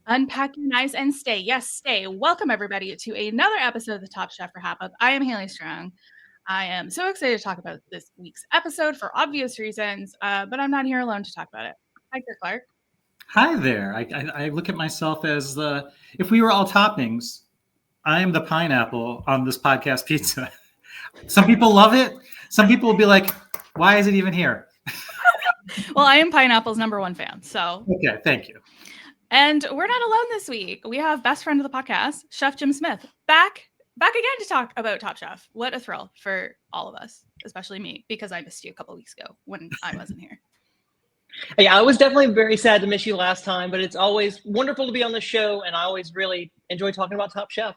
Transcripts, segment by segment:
Unpack your knives and stay. Yes, stay. Welcome, everybody, to another episode of the Top Chef RHAP. I am Haley Strong. I am so excited to talk about this week's episode for obvious reasons, but I'm not here alone to talk about it. Hi, Curt Clark. Hi there. I look at myself as if we were all toppings, I am the pineapple on this podcast pizza. Some people love it. Some people will be like, why is it even here? Well, I am Pineapple's #1 fan. So okay, thank you. And we're not alone this week. We have best friend of the podcast, Chef Jim Smith, back again to talk about Top Chef. What a thrill for all of us, especially me, because I missed you a couple weeks ago when I wasn't here. Yeah, I was definitely very sad to miss you last time, but it's always wonderful to be on the show, and I always really enjoy talking about Top Chef.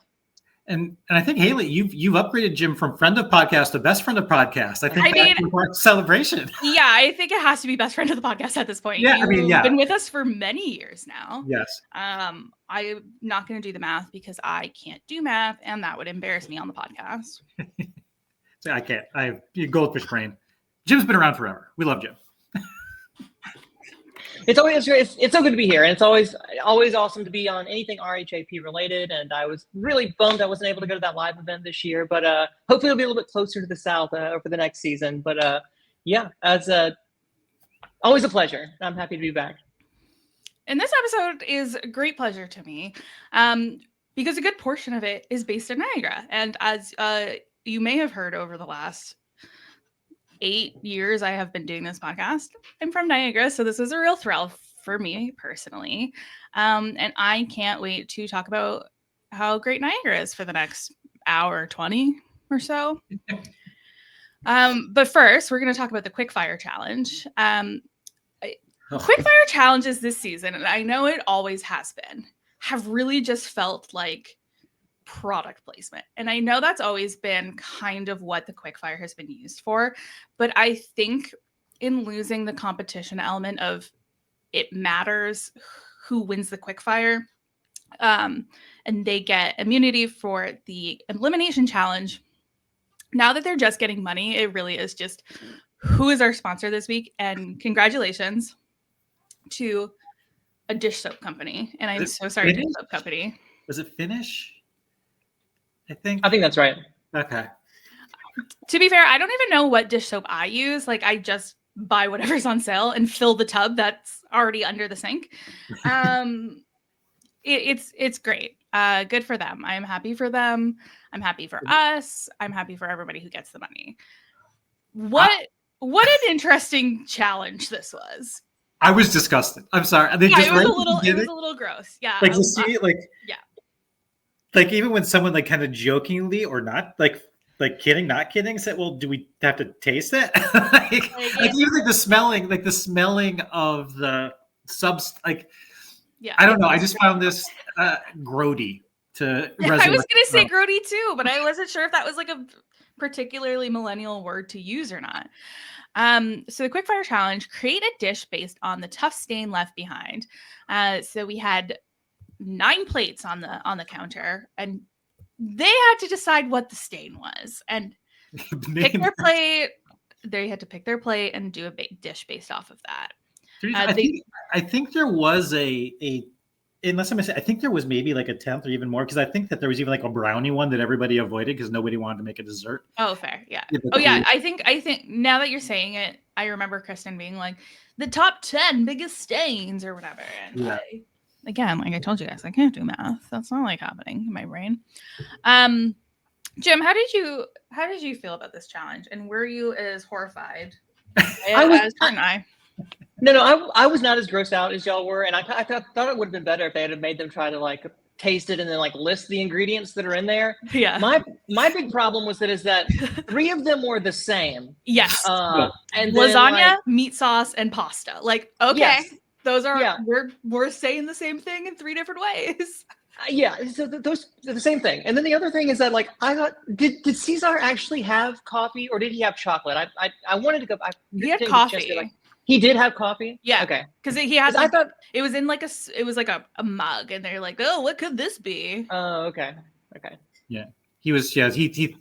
And I think, Haley, you've upgraded Jim from friend of podcast to best friend of podcast. I think that's a celebration. Yeah, I think it has to be best friend of the podcast at this point. Yeah, You've been with us for many years now. Yes. I'm not going to do the math because I can't do math, and that would embarrass me on the podcast. So I can't. You goldfish brain. Jim's been around forever. We love Jim. It's always it's so good to be here, and it's always awesome to be on anything RHAP related. And I was really bummed I wasn't able to go to that live event this year, but hopefully it'll be a little bit closer to the South over the next season. But yeah, as always a pleasure. I'm happy to be back. And this episode is a great pleasure to me, because a good portion of it is based in Niagara, and as you may have heard over the last 8 years I have been doing this podcast, I'm from Niagara, so this is a real thrill for me personally. And I can't wait to talk about how great Niagara is for the next hour 20 or so. But first, we're going to talk about the Quickfire Challenge. Quickfire challenges this season, and I know it always has been, have really just felt like product placement. And I know that's always been kind of what the Quickfire has been used for, but I think in losing the competition element of it matters who wins the Quickfire, and they get immunity for the Elimination Challenge. Now that they're just getting money, it really is just who is our sponsor this week, and congratulations to a dish soap company. And I'm so sorry, dish soap company. Was it Finish? I think that's right. Okay. To be fair, I don't even know what dish soap I use. Like, I just buy whatever's on sale and fill the tub that's already under the sink. It's great. Good for them. I'm happy for them. I'm happy for us. I'm happy for everybody who gets the money. What an interesting challenge this was. I was disgusted. I'm sorry. It was a little gross. Yeah. Like to see it, yeah. Like even when someone like kind of jokingly or not like kidding, not kidding, said, "Well, do we have to taste it?" Even the smelling of the subs. Like, yeah, I don't know. I just found this grody to. Yeah, I was gonna say grody too, but I wasn't sure if that was like a particularly millennial word to use or not. So the Quickfire Challenge: create a dish based on the tough stain left behind. So we had 9 plates on the counter, and they had to decide what the stain was and pick their plate. They had to pick their plate and do a dish based off of that. I think there was unless I'm mistaken, I think there was maybe like a 10th or even more, because I think that there was even like a brownie one that everybody avoided because nobody wanted to make a dessert. Oh, fair. Yeah. Oh, yeah. I think now that you're saying it, I remember Kristen being like the top 10 biggest stains or whatever. And yeah. Again, like I told you guys, I can't do math. That's not like happening in my brain. Jim, how did you feel about this challenge? And were you as horrified as Kurt and I? No, I was not as grossed out as y'all were, and I thought it would have been better if they had made them try to like taste it and then like list the ingredients that are in there. Yeah. My big problem was that 3 of them were the same. Yes. And lasagna, meat sauce, and pasta. Like, okay. Yes. Those are we're saying the same thing in 3 different ways. Yeah, so those are the same thing. And then the other thing is that like I thought, did Cesar actually have coffee or did he have chocolate? I wanted to go. He had coffee. He did have coffee. Yeah. Okay. Because he had. I thought it was in like a mug, and they're like, oh, what could this be? Oh, okay. Okay. Yeah, he was. Yeah, he.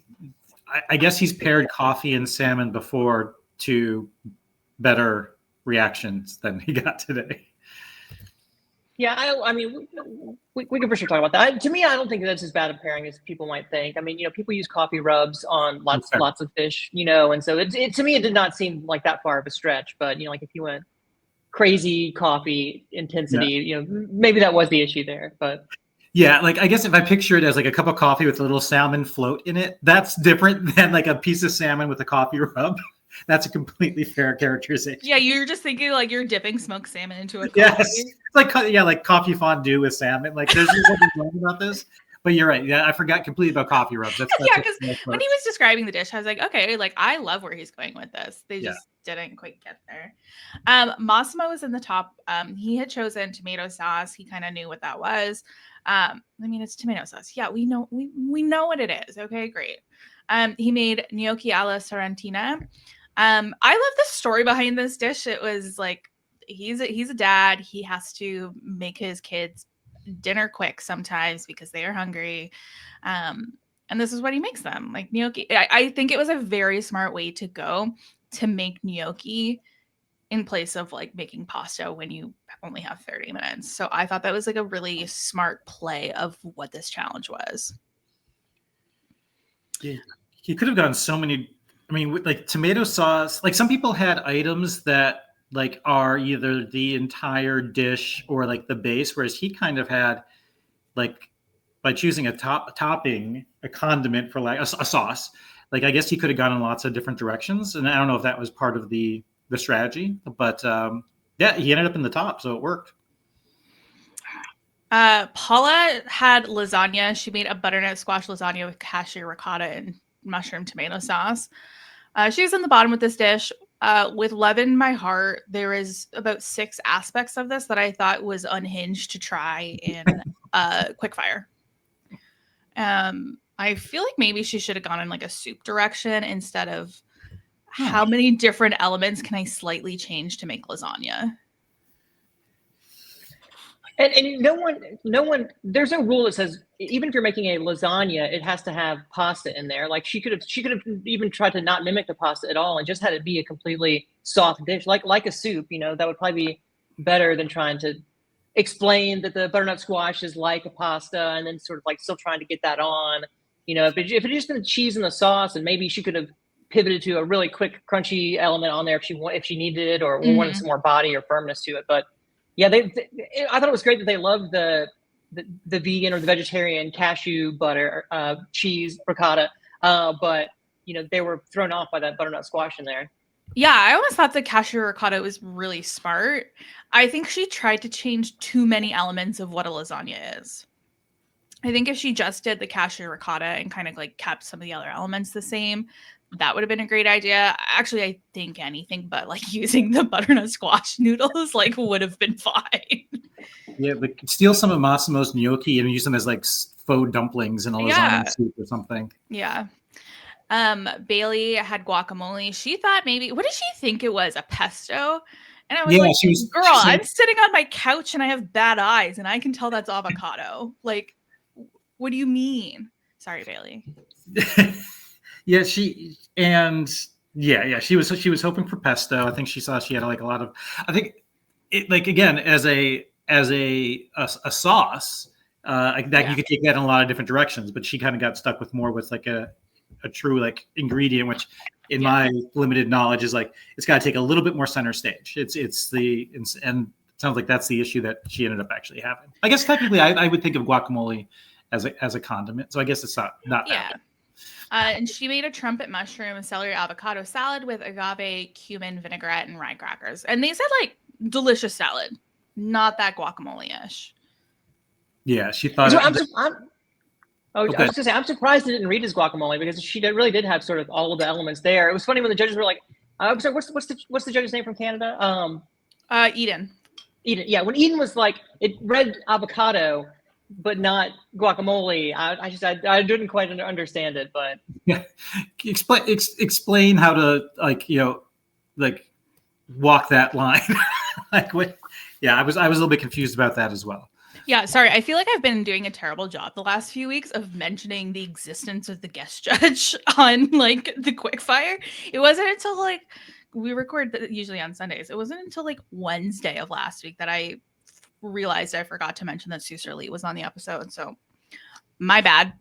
I guess he's paired coffee and salmon before to better reactions than he got today. Yeah, I mean, we can for sure talk about that. To me, I don't think that's as bad a pairing as people might think. I mean, people use coffee rubs on lots of fish, and so it to me it did not seem like that far of a stretch. But like if you went crazy coffee intensity, maybe that was the issue there. But yeah, like I guess if I picture it as like a cup of coffee with a little salmon float in it, that's different than like a piece of salmon with a coffee rub. That's a completely fair characterization. Yeah, you're just thinking like you're dipping smoked salmon into a coffee. Yes, it's like coffee fondue with salmon. Like there's something wrong about this. But you're right. Yeah, I forgot completely about coffee rubs. That's yeah, because when he was describing the dish, I was like, okay, like I love where he's going with this. They just didn't quite get there. Massimo was in the top. He had chosen tomato sauce. He kind of knew what that was. I mean, it's tomato sauce. Yeah, we know what it is. Okay, great. He made gnocchi alla sorrentina. I love the story behind this dish. It was like he's a dad. He has to make his kids dinner quick sometimes because they are hungry. And this is what he makes them, like gnocchi. I think it was a very smart way to go to make gnocchi in place of like making pasta when you only have 30 minutes. So I thought that was like a really smart play of what this challenge was. Yeah, he could have gotten so many. I mean, with like tomato sauce, like some people had items that like are either the entire dish or like the base, whereas he kind of had like by choosing a topping, a condiment for like a sauce. Like I guess he could have gone in lots of different directions, and I don't know if that was part of the strategy, but yeah, he ended up in the top, so it worked. Paula had lasagna. She made a butternut squash lasagna with cashew ricotta and mushroom tomato sauce. She was in the bottom with this dish. With love in my heart, there is about 6 aspects of this that I thought was unhinged to try in Quickfire. I feel like maybe she should have gone in like a soup direction instead of how many different elements can I slightly change to make lasagna. And no one, there's no rule that says even if you're making a lasagna, it has to have pasta in there. Like she could have even tried to not mimic the pasta at all and just had it be a completely soft dish, like a soup. That would probably be better than trying to explain that the butternut squash is like a pasta and then sort of like still trying to get that on. If it just been the cheese and the sauce, and maybe she could have pivoted to a really quick crunchy element on there if she needed it or wanted some more body or firmness to it, but. Yeah, I thought it was great that they loved the vegan or the vegetarian cashew butter, cheese, ricotta, but they were thrown off by that butternut squash in there. Yeah, I always thought the cashew ricotta was really smart. I think she tried to change too many elements of what a lasagna is. I think if she just did the cashew ricotta and kind of like kept some of the other elements the same, that would have been a great idea. Actually, I think anything but like using the butternut squash noodles like would have been fine. Yeah, but steal some of Massimo's gnocchi and use them as like faux dumplings in a lasagna soup or something. Yeah. Bailey had guacamole. She thought maybe, what did she think it was? A pesto? And I was like, girl, I'm sitting on my couch and I have bad eyes and I can tell that's avocado. Like, what do you mean? Sorry, Bailey. Yeah, she was hoping for pesto. I think she saw she had like a lot of. I think it like again as a sauce that you could take that in a lot of different directions. But she kind of got stuck with more with like a true like ingredient, which in my limited knowledge is like it's got to take a little bit more center stage. And it sounds like that's the issue that she ended up actually having. I guess technically I would think of guacamole as a condiment, so I guess it's not bad. And she made a trumpet mushroom and celery avocado salad with agave, cumin, vinaigrette, and rye crackers. And they said like delicious salad, not that guacamole-ish. Yeah, she thought. I was going to say I'm surprised it didn't read as guacamole because she really did have sort of all of the elements there. It was funny when the judges were like, "I'm sorry, what's the judge's name from Canada?" Eden. Eden. Yeah, when Eden was like, it read avocado. But not guacamole. I didn't quite understand it, but yeah, explain how to like walk that line. Like what? Yeah, I was a little bit confused about that as well. Yeah, sorry. I feel like I've been doing a terrible job the last few weeks of mentioning the existence of the guest judge on like the Quickfire. It wasn't until like we record usually on Sundays. It wasn't until like Wednesday of last week that I realized I forgot to mention that Susan Lee was on the episode, so my bad.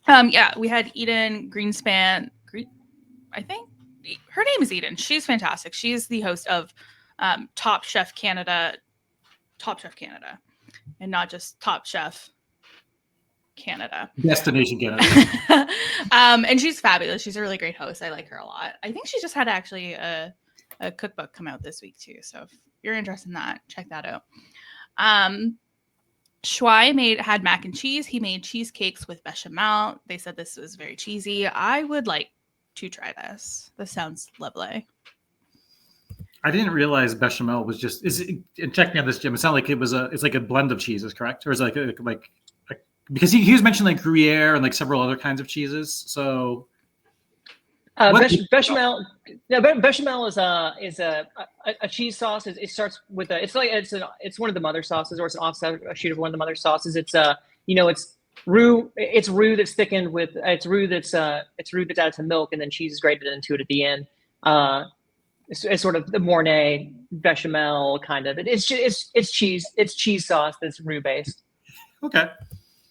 Yeah, we had Eden Greenspan. I think her name is Eden. She's fantastic. She's the host of Top Chef Canada, and not just Top Chef Canada. Destination Canada. And she's fabulous. She's a really great host. I like her a lot. I think she just had actually a cookbook come out this week too. So if you're interested in that, check that out. Shuai had mac and cheese. He made cheesecakes with bechamel. They said this was very cheesy. I would like to try this. This sounds lovely. I didn't realize bechamel was just and check me on this, Jim. It sounded like it's like a blend of cheeses, correct? Or is it like because he was mentioning like Gruyere and like several other kinds of cheeses. So bechamel is a cheese sauce. It starts with it's one of the mother sauces, or it's an offshoot of one of the mother sauces. It's roux. It's roux that's thickened with roux that's added to milk, and then cheese is grated into it at the end. It's sort of the Mornay bechamel kind of. It's cheese. It's cheese sauce that's roux based. Okay,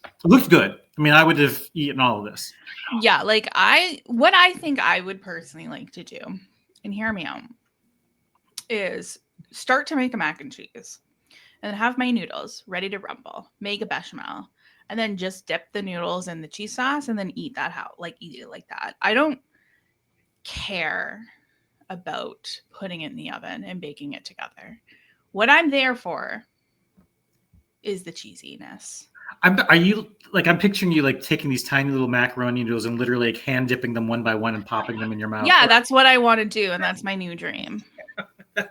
it looks good. I mean, I would have eaten all of this. Yeah, like what I think I would personally like to do, and hear me out, is start to make a mac and cheese, and then have my noodles ready to rumble, make a bechamel, and then just dip the noodles in the cheese sauce, and then eat it like that. I don't care about putting it in the oven and baking it together. What I'm there for is the cheesiness. I'm picturing you like taking these tiny little macaroni noodles and literally like hand dipping them one by one and popping them in your mouth. Yeah, that's what I want to do, and that's my new dream. I'm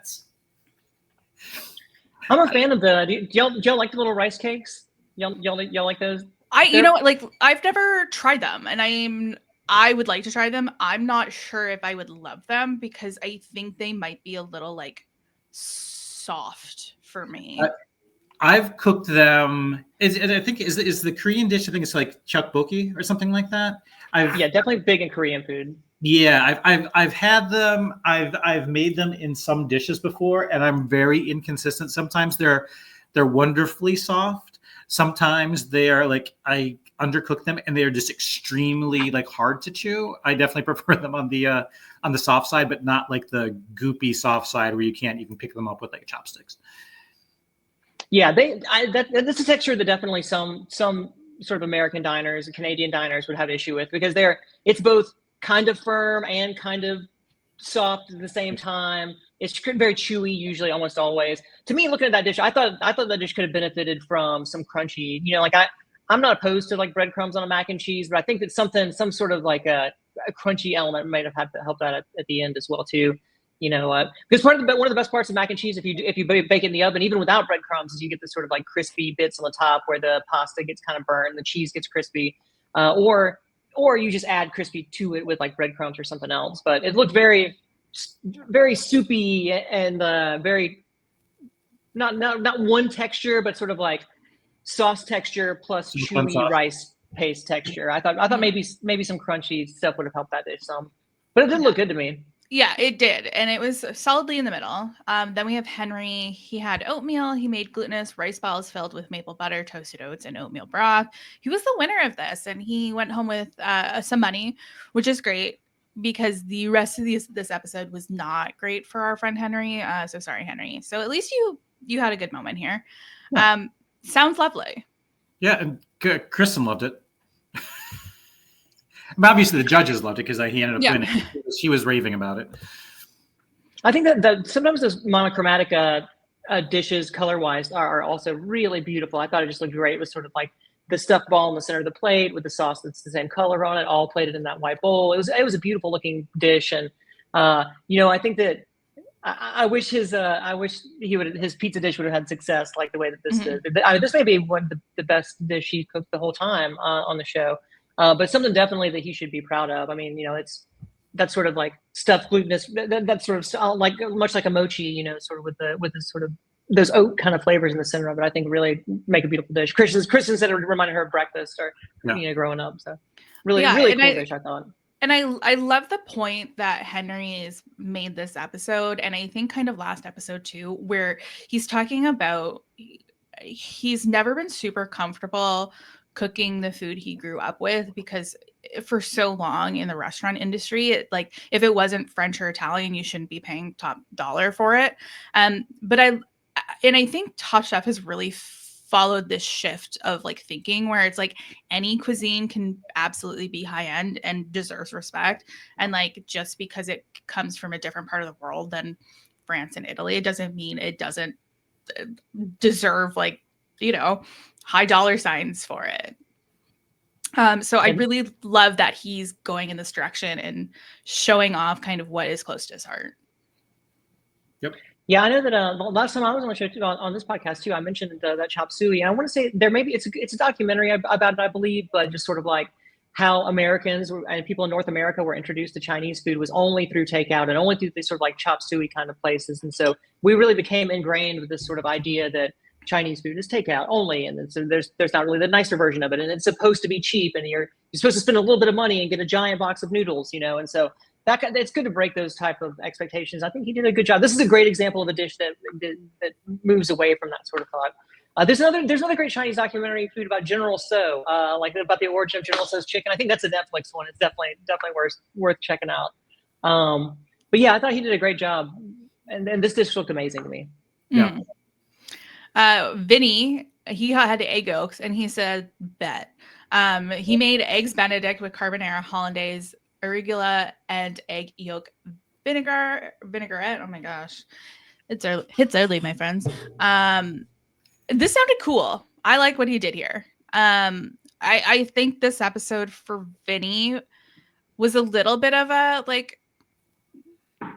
a fan of do y'all like the little rice cakes? Y'all like those? I've never tried them, and I would like to try them. I'm not sure if I would love them because I think they might be a little like soft for me. I've cooked them. I think is the Korean dish. I think it's like tteokbokki or something like that. Definitely big in Korean food. Yeah, I've had them. I've made them in some dishes before, and I'm very inconsistent. Sometimes they're wonderfully soft. Sometimes they are like I undercook them and they are just extremely like hard to chew. I definitely prefer them on the soft side, but not like the goopy soft side where you can pick them up with like chopsticks. Yeah, that's a texture that definitely some sort of American diners and Canadian diners would have issue with because it's both kind of firm and kind of soft at the same time. It's very chewy, usually, almost always. To me, looking at that dish, I thought that dish could have benefited from some crunchy. I'm not opposed to like breadcrumbs on a mac and cheese, but I think that some sort of like a crunchy element might have had to help that at the end as well too. Because one of the best parts of mac and cheese, if you bake it in the oven, even without breadcrumbs, is you get this sort of like crispy bits on the top where the pasta gets kind of burned, the cheese gets crispy, or you just add crispy to it with like breadcrumbs or something else. But it looked very, very soupy and very not one texture, but sort of like sauce texture plus chewy rice paste texture. I thought maybe some crunchy stuff would have helped that dish some, but it didn't look good to me. Yeah, it did. And it was solidly in the middle. Then we have Henry. He had oatmeal. He made glutinous rice balls filled with maple butter, toasted oats, and oatmeal broth. He was the winner of this, and he went home with some money, which is great because the rest of this episode was not great for our friend Henry. So sorry, Henry. So at least you had a good moment here. Yeah. Sounds lovely. Yeah, and Kristen loved it. Obviously, the judges loved it because he ended up winning. She was raving about it. I think that sometimes those monochromatic dishes, color-wise, are also really beautiful. I thought it just looked great. It was sort of like the stuffed ball in the center of the plate with the sauce that's the same color on it, all plated in that white bowl. It was a beautiful-looking dish, and I think that I wish his pizza dish would have had success like the way that this did. This may be one of the best dish he cooked the whole time on the show. But something definitely that he should be proud of. I mean, that's sort of like stuffed glutinous. That's sort of like much like a mochi, sort of with this sort of those oat kind of flavors in the center of it. I think really make a beautiful dish. Kristen said it reminded her of breakfast or growing up. So really cool dish, I thought. And I love the point that Henry's made this episode, and I think kind of last episode too, where he's talking about he's never been super comfortable cooking the food he grew up with, because for so long in the restaurant industry, like if it wasn't French or Italian, you shouldn't be paying top dollar for it. But I think Top Chef has really followed this shift of like thinking where it's like any cuisine can absolutely be high end and deserves respect. And like, just because it comes from a different part of the world than France and Italy, it doesn't mean it doesn't deserve like, high dollar signs for it. So I really love that he's going in this direction and showing off kind of what is close to his heart. Yep. Yeah, I know that last time I was on the show too, on this podcast too, I mentioned that chop suey. And I want to say there maybe it's a documentary about it, I believe, but just sort of like how Americans and people in North America were introduced to Chinese food was only through takeout and only through these sort of like chop suey kind of places. And so we really became ingrained with this sort of idea that Chinese food is takeout only, and so there's not really the nicer version of it, and it's supposed to be cheap, and you're supposed to spend a little bit of money and get a giant box of noodles, and so it's good to break those type of expectations. I think he did a good job. This is a great example of a dish that moves away from that sort of thought. There's another great Chinese documentary food about General Tso, like about the origin of General Tso's chicken. I think that's a Netflix one. It's definitely worth checking out. But yeah, I thought he did a great job, and this dish looked amazing to me. Yeah. Vinny, he had egg yolks, and he said, bet. He made eggs Benedict with carbonara, hollandaise, arugula, and egg yolk vinaigrette. Oh my gosh. It's early, my friends. This sounded cool. I like what he did here. I think this episode for Vinny was a little bit of a, like,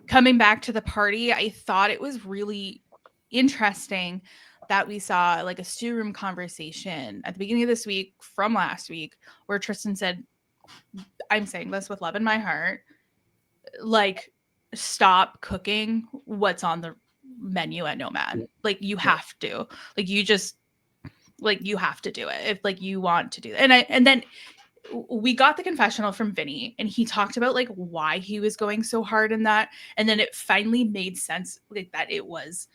coming back to the party. I thought it was really interesting that we saw like a stew room conversation at the beginning of this week from last week where Tristan said, I'm saying this with love in my heart, like, stop cooking what's on the menu at Nomad. Like, you have to, like, you have to do it if like you want to do it. And then we got the confessional from Vinny, and he talked about like why he was going so hard in that. And then it finally made sense, like, that it was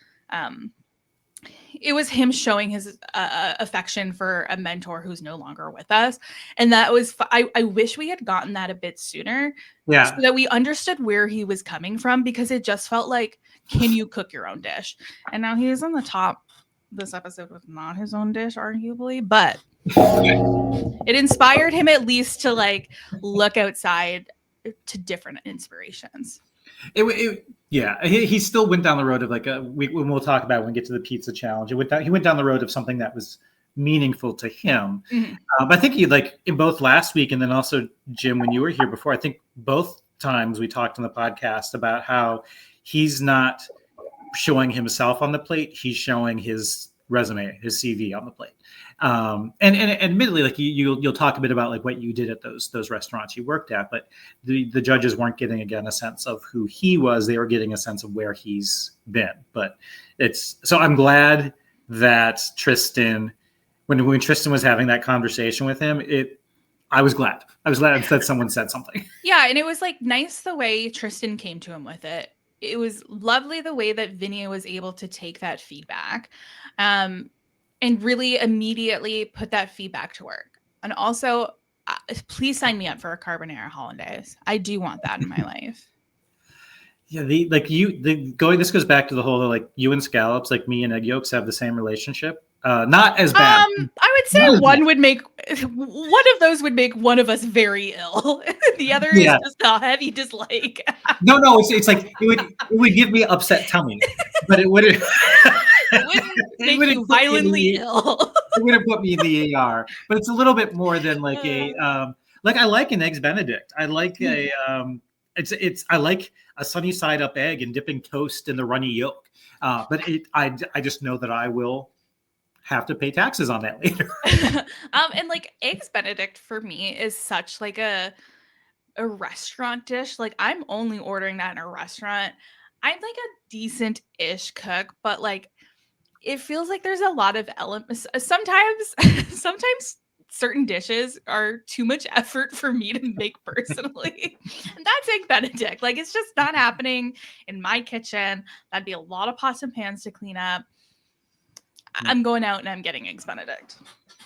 him showing his affection for a mentor who's no longer with us. And that was, I wish we had gotten that a bit sooner, so that we understood where he was coming from, because it just felt like, can you cook your own dish? And now he is on the top. This episode was not his own dish, arguably, but it inspired him at least to like look outside to different inspirations. He still went down the road of like when we'll talk about when we get to the pizza challenge. He went down the road of something that was meaningful to him. Mm-hmm. I think he, like, in both last week and then also Jim, when you were here before, I think both times we talked on the podcast about how he's not showing himself on the plate. He's showing his resume, his CV on the plate. And admittedly, like you'll talk a bit about like what you did at those restaurants you worked at, but the judges weren't getting, again, a sense of who he was. They were getting a sense of where he's been. But so I'm glad that Tristan, when Tristan was having that conversation with him, I was glad that someone said something. Yeah. And it was like nice the way Tristan came to him with it. It was lovely the way that Vinny was able to take that feedback and really immediately put that feedback to work. And also, please sign me up for a carbonara hollandaise. I do want that in my life. Yeah, this goes back to the whole, like, you and scallops, like me and egg yolks, have the same relationship. Not as bad. I would say one of those would make one of us very ill. The other is just a heavy dislike. No, it's like it would give me upset tummy, but it wouldn't. It wouldn't make you violently ill. It wouldn't put me in the AR, but it's a little bit more than like like I like an eggs Benedict. I like I like a sunny side up egg and dipping toast in the runny yolk. But I just know that I will have to pay taxes on that later. And like eggs Benedict for me is such like a restaurant dish. Like, I'm only ordering that in a restaurant. I'm like a decent-ish cook, but like it feels like there's a lot of elements. Sometimes certain dishes are too much effort for me to make personally. And that's egg Benedict. Like, it's just not happening in my kitchen. That'd be a lot of pots and pans to clean up. I'm going out and I'm getting eggs Benedict.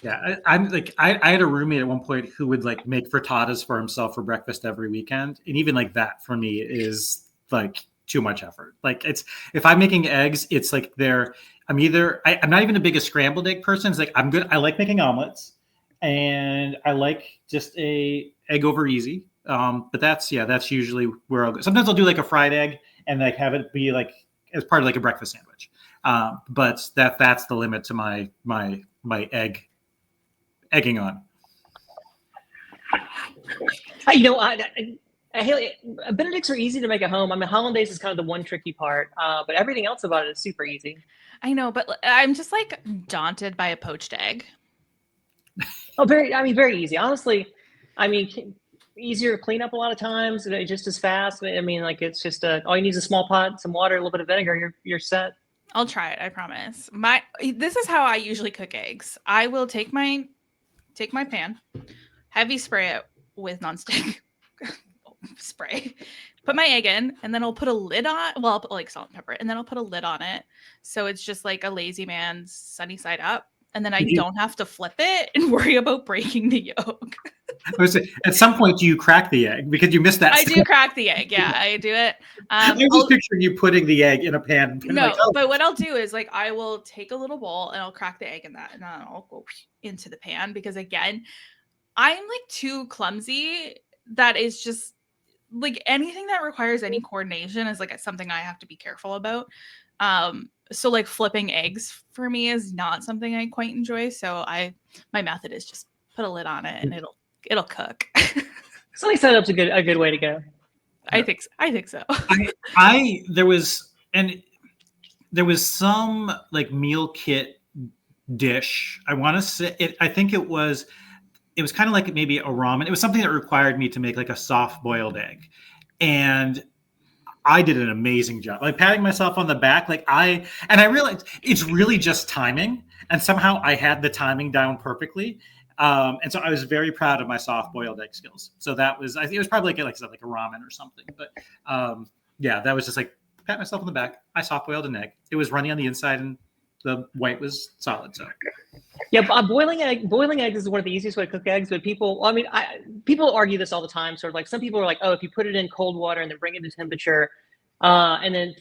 Yeah, I'm like I had a roommate at one point who would like make frittatas for himself for breakfast every weekend, and even like that for me is like too much effort. Like it's if I'm making eggs, it's like I'm not even the biggest scrambled egg person. It's like I'm good. I like making omelets, and I like just a egg over easy. But that's usually where I'll go. Sometimes I'll do like a fried egg and like have it be like as part of like a breakfast sandwich. But that's the limit to my egging on. Benedicts are easy to make at home. I mean, hollandaise is kind of the one tricky part, but everything else about it is super easy. I know, but I'm just like daunted by a poached egg. Oh, very easy. Honestly, easier to clean up a lot of times, just as fast. I mean, like it's just all you need is a small pot, some water, a little bit of vinegar, you're set. I'll try it, I promise. This is how I usually cook eggs. I will take my pan, heavy spray it with nonstick spray, put my egg in, and then I'll put a lid on. Well, I'll put like salt and pepper, and then I'll put a lid on it, so it's just like a lazy man's sunny side up. And then I don't have to flip it and worry about breaking the yolk. At some point, do you crack the egg? Because you missed that. I do crack the egg. Yeah, I do it. I'm just picturing you putting the egg in a pan. No, but what I'll do is like I will take a little bowl and I'll crack the egg in that, and then I'll go into the pan because again, I'm like too clumsy. That is just like anything that requires any coordination is like something I have to be careful about. So like flipping eggs for me is not something I quite enjoy. So my method is just put a lid on it and it'll cook. Sunny side up's a good way to go. I think so. There was some like meal kit dish. I want to say it. I think it was kind of like maybe a ramen. It was something that required me to make like a soft boiled egg, and I did an amazing job. Like patting myself on the back, I realized it's really just timing, and somehow I had the timing down perfectly. And so I was very proud of my soft boiled egg skills. So that was, I think it was probably like a ramen or something. But that was just like pat myself on the back. I soft boiled an egg. It was runny on the inside and the white was solid. So yeah, boiling eggs is one of the easiest way to cook eggs. But people argue this all the time. Sort of like some people are like, oh, if you put it in cold water and then bring it to temperature, and then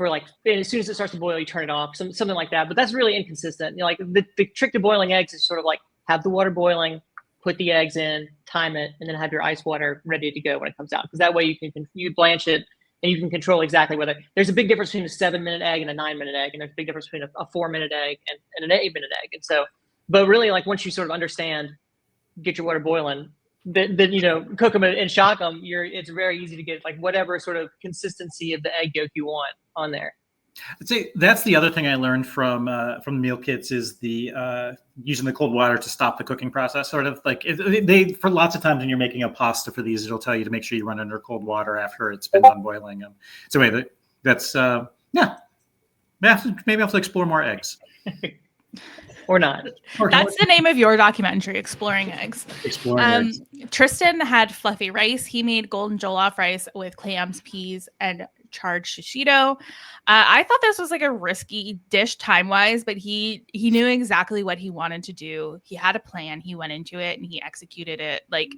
as soon as it starts to boil, you turn it off, something like that. But that's really inconsistent. Like the trick to boiling eggs is sort of like have the water boiling, put the eggs in, time it, and then have your ice water ready to go when it comes out. Because that way you blanch it and you can control exactly whether there's a big difference between a 7-minute egg and a 9-minute egg, and there's a big difference between a 4-minute egg and an 8-minute egg. And so, but really, like once you sort of understand, get your water boiling, then cook them and shock them. It's very easy to get like whatever sort of consistency of the egg yolk you want on there. I'd say that's the other thing I learned from meal kits is the using the cold water to stop the cooking process. Sort of like they for lots of times when you're making a pasta for these, it'll tell you to make sure you run under cold water after it's been done boiling. So anyway, that's maybe I'll have to explore more eggs. Or not. That's the name of your documentary, Exploring Eggs. Eggs. Tristan had fluffy rice. He made golden jollof rice with clams, peas, and charged shishito. I thought this was like a risky dish time-wise, but he knew exactly what he wanted to do. He had a plan. He went into it and he executed it like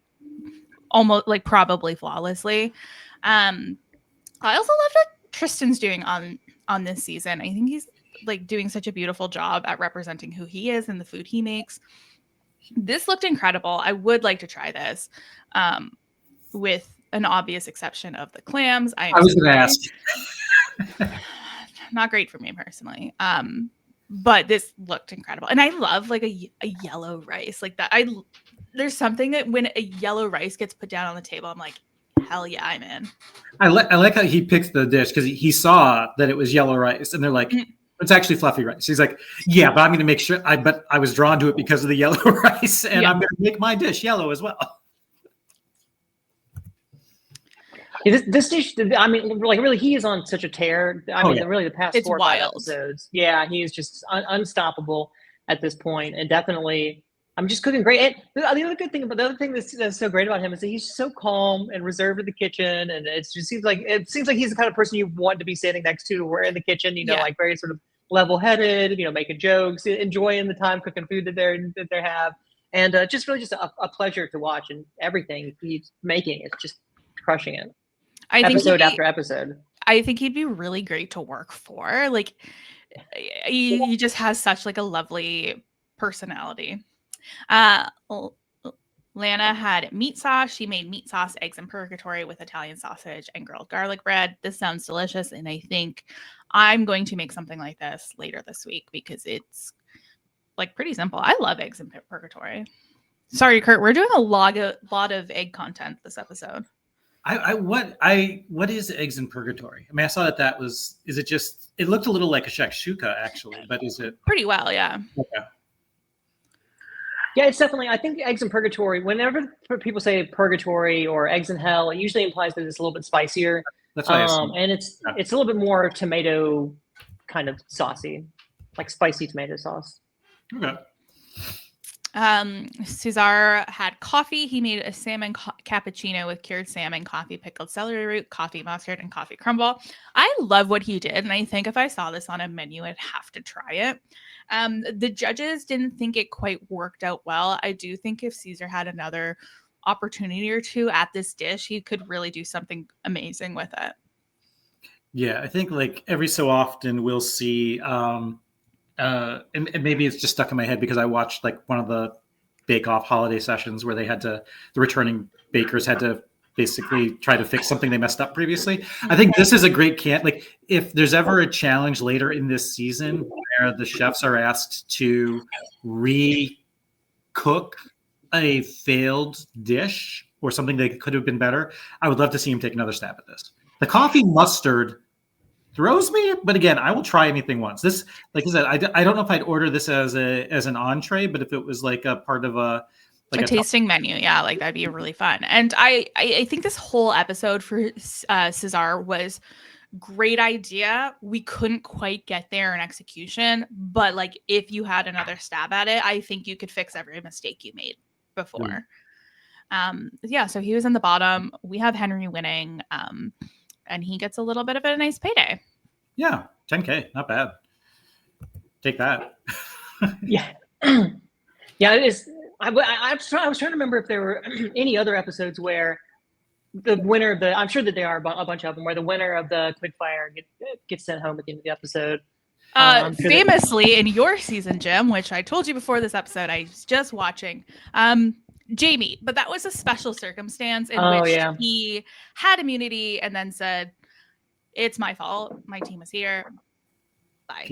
almost like probably flawlessly. I also love what Tristan's doing on this season. I think he's like doing such a beautiful job at representing who he is and the food he makes. This looked incredible. I would like to try this with an obvious exception of the clams. I was going to ask. Not great for me personally. But this looked incredible. And I love like a yellow rice like that. There's something that when a yellow rice gets put down on the table, I'm like, hell yeah, I'm in. I like how he picked the dish because he saw that it was yellow rice and they're like, it's actually fluffy rice. He's like, yeah, but I'm going to make sure. But I was drawn to it because of the yellow rice, and I'm going to make my dish yellow as well. Yeah, this dish, I mean, like really, he is on such a tear. Really, the past 4 or 5 episodes. Yeah, he is just unstoppable at this point, and definitely, I'm just cooking great. And the other thing that's so great about him is that he's so calm and reserved in the kitchen, and it seems like he's the kind of person you want to be standing next to, or in the kitchen, like very sort of level-headed, making jokes, enjoying the time cooking food that they have, and just really just a pleasure to watch. And everything he's making is just crushing it. I think episode after episode. I think he'd be really great to work for. Like, he just has such like a lovely personality. Lana had meat sauce. She made meat sauce, eggs in purgatory with Italian sausage and grilled garlic bread. This sounds delicious, and I think I'm going to make something like this later this week because it's like pretty simple. I love eggs in purgatory. Sorry, Curt, we're doing a lot of egg content this episode. What is eggs in purgatory? I mean, I saw that was. Is it just? It looked a little like a shakshuka actually, but is it pretty well? Yeah. Okay. Yeah, it's definitely. I think eggs in purgatory. Whenever people say purgatory or eggs in hell, it usually implies that it's a little bit spicier. That's what I assume. And it's a little bit more tomato kind of saucy, like spicy tomato sauce. Okay. Cesar had coffee. He made a salmon cappuccino with cured salmon, coffee, pickled celery root, coffee mustard, and coffee crumble. I love what he did, and I think if I saw this on a menu, I'd have to try it. The judges didn't think it quite worked out well. I do think if Cesar had another opportunity or two at this dish, he could really do something amazing with it. Yeah, I think like every so often we'll see and maybe it's just stuck in my head because I watched like one of the Bake Off holiday sessions where the returning bakers had to basically try to fix something they messed up previously. I think this is a great like if there's ever a challenge later in this season where the chefs are asked to re-cook a failed dish or something that could have been better, I would love to see him take another stab at this. The coffee mustard throws me, but again, I will try anything once. This, like I said, I don't know if I'd order this as an entree, but if it was like a part of a tasting menu, yeah, like that'd be really fun. And I think this whole episode for Cesar was great idea. We couldn't quite get there in execution, but like if you had another stab at it, I think you could fix every mistake you made before. Yeah, so he was in the bottom. We have Henry winning. And he gets a little bit of a nice payday. Yeah, $10K, not bad. Take that. Yeah, yeah. It is. I was trying to remember if there were any other episodes where the winner of I'm sure that there are a bunch of them where the winner of the Quickfire gets sent home at the end of the episode. Famously in your season, Jim, which I told you before this episode, I was just watching. Jamie, but that was a special circumstance in which he had immunity and then said, "It's my fault. My team is here. Bye."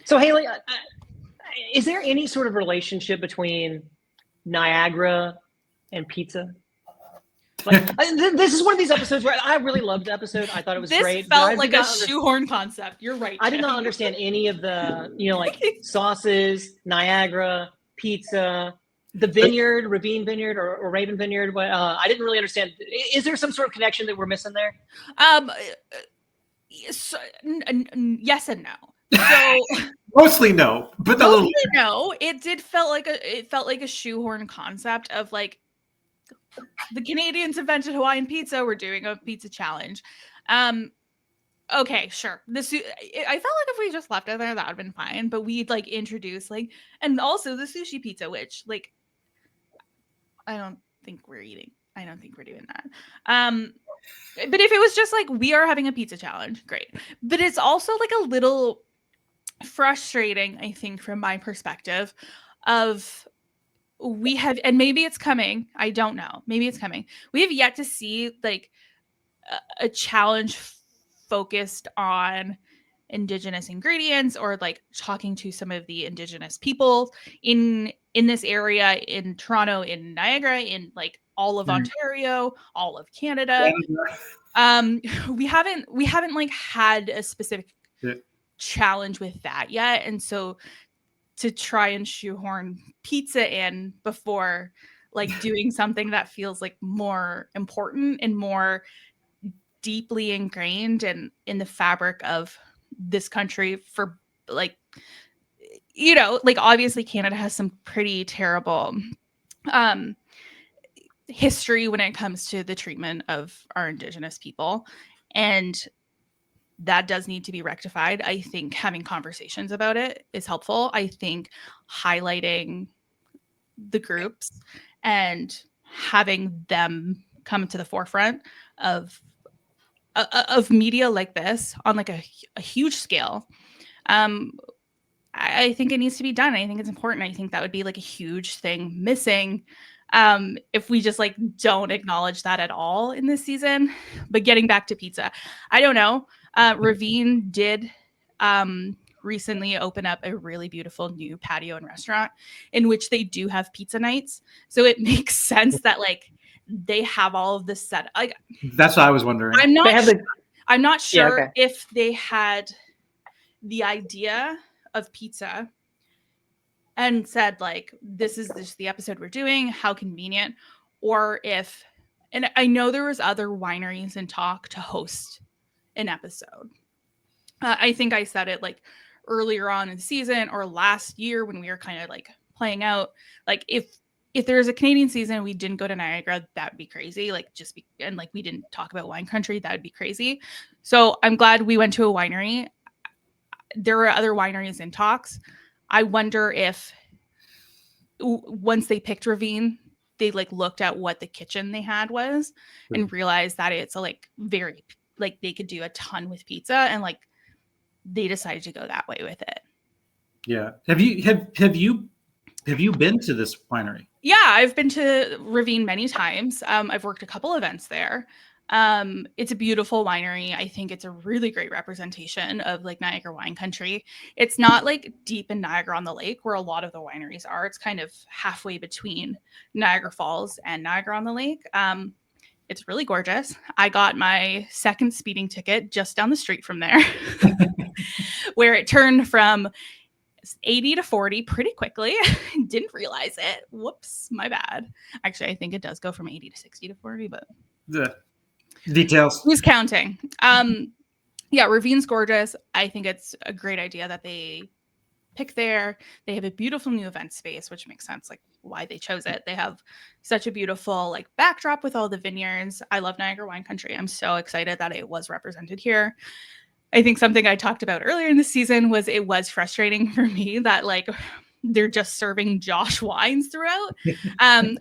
So Haley, is there any sort of relationship between Niagara and pizza? Like, this is one of these episodes where I really loved the episode. I thought it was great. This felt like a shoehorn concept. You're right. I did not understand any of the, like sauces, Niagara, pizza, the vineyard, Ravine Vineyard or Raven Vineyard. But I didn't really understand. Is there some sort of connection that we're missing there? Yes and no. So mostly no, but a little. No, it felt like a shoehorn concept of like, the Canadians invented Hawaiian pizza. We're doing a pizza challenge. Okay, sure. I felt like if we just left it there, that would have been fine. But we'd like introduce and also the sushi pizza, which like, I don't think we're doing that. But if it was just like, we are having a pizza challenge, great. But it's also like a little frustrating, I think, from my perspective of, we have, and maybe it's coming, I don't know, maybe it's coming, we have yet to see like a challenge focused on Indigenous ingredients or like talking to some of the Indigenous people in this area, in Toronto, in Niagara, in like all of Ontario, all of Canada. We haven't like had a specific challenge with that yet, and so to try and shoehorn pizza in before like doing something that feels like more important and more deeply ingrained in the fabric of this country for like, like obviously Canada has some pretty terrible history when it comes to the treatment of our Indigenous people. And that does need to be rectified. I think having conversations about it is helpful. I think highlighting the groups and having them come to the forefront of media like this on like a huge scale. I think it needs to be done. I think it's important. I think that would be like a huge thing missing if we just like don't acknowledge that at all in this season. But getting back to pizza, I don't know. Ravine did recently open up a really beautiful new patio and restaurant in which they do have pizza nights. So it makes sense that like they have all of this set. Like that's what I was wondering. I'm not sure if they had the idea of pizza and said like, this is the episode we're doing, how convenient, or if, and I know there was other wineries in talk to host an episode. I think I said it like earlier on in the season or last year when we were kind of like playing out, like if there's a Canadian season and we didn't go to Niagara, that would be crazy. Like and like we didn't talk about wine country, that would be crazy. So I'm glad we went to a winery. There were other wineries in talks. I wonder if once they picked Ravine, they like looked at what the kitchen they had was and realized that it's like very like they could do a ton with pizza, and like they decided to go that way with it. Yeah. Have you been to this winery? Yeah, I've been to Ravine many times. I've worked a couple events there. It's a beautiful winery. I think it's a really great representation of like Niagara wine country. It's not like deep in Niagara on the Lake where a lot of the wineries are. It's kind of halfway between Niagara Falls and Niagara on the Lake. It's really gorgeous. I got my second speeding ticket just down the street from there, where it turned from 80 to 40 pretty quickly. Didn't realize it. Whoops, my bad. Actually, I think it does go from 80 to 60 to 40, but the details. Who's counting? Yeah, Ravine's gorgeous. I think it's a great idea that they pick there. They have a beautiful new event space, which makes sense, like why they chose it. They have such a beautiful like backdrop with all the vineyards. I love Niagara wine country. I'm so excited that it was represented here. I think something I talked about earlier in the season was it was frustrating for me that like they're just serving Josh wines throughout.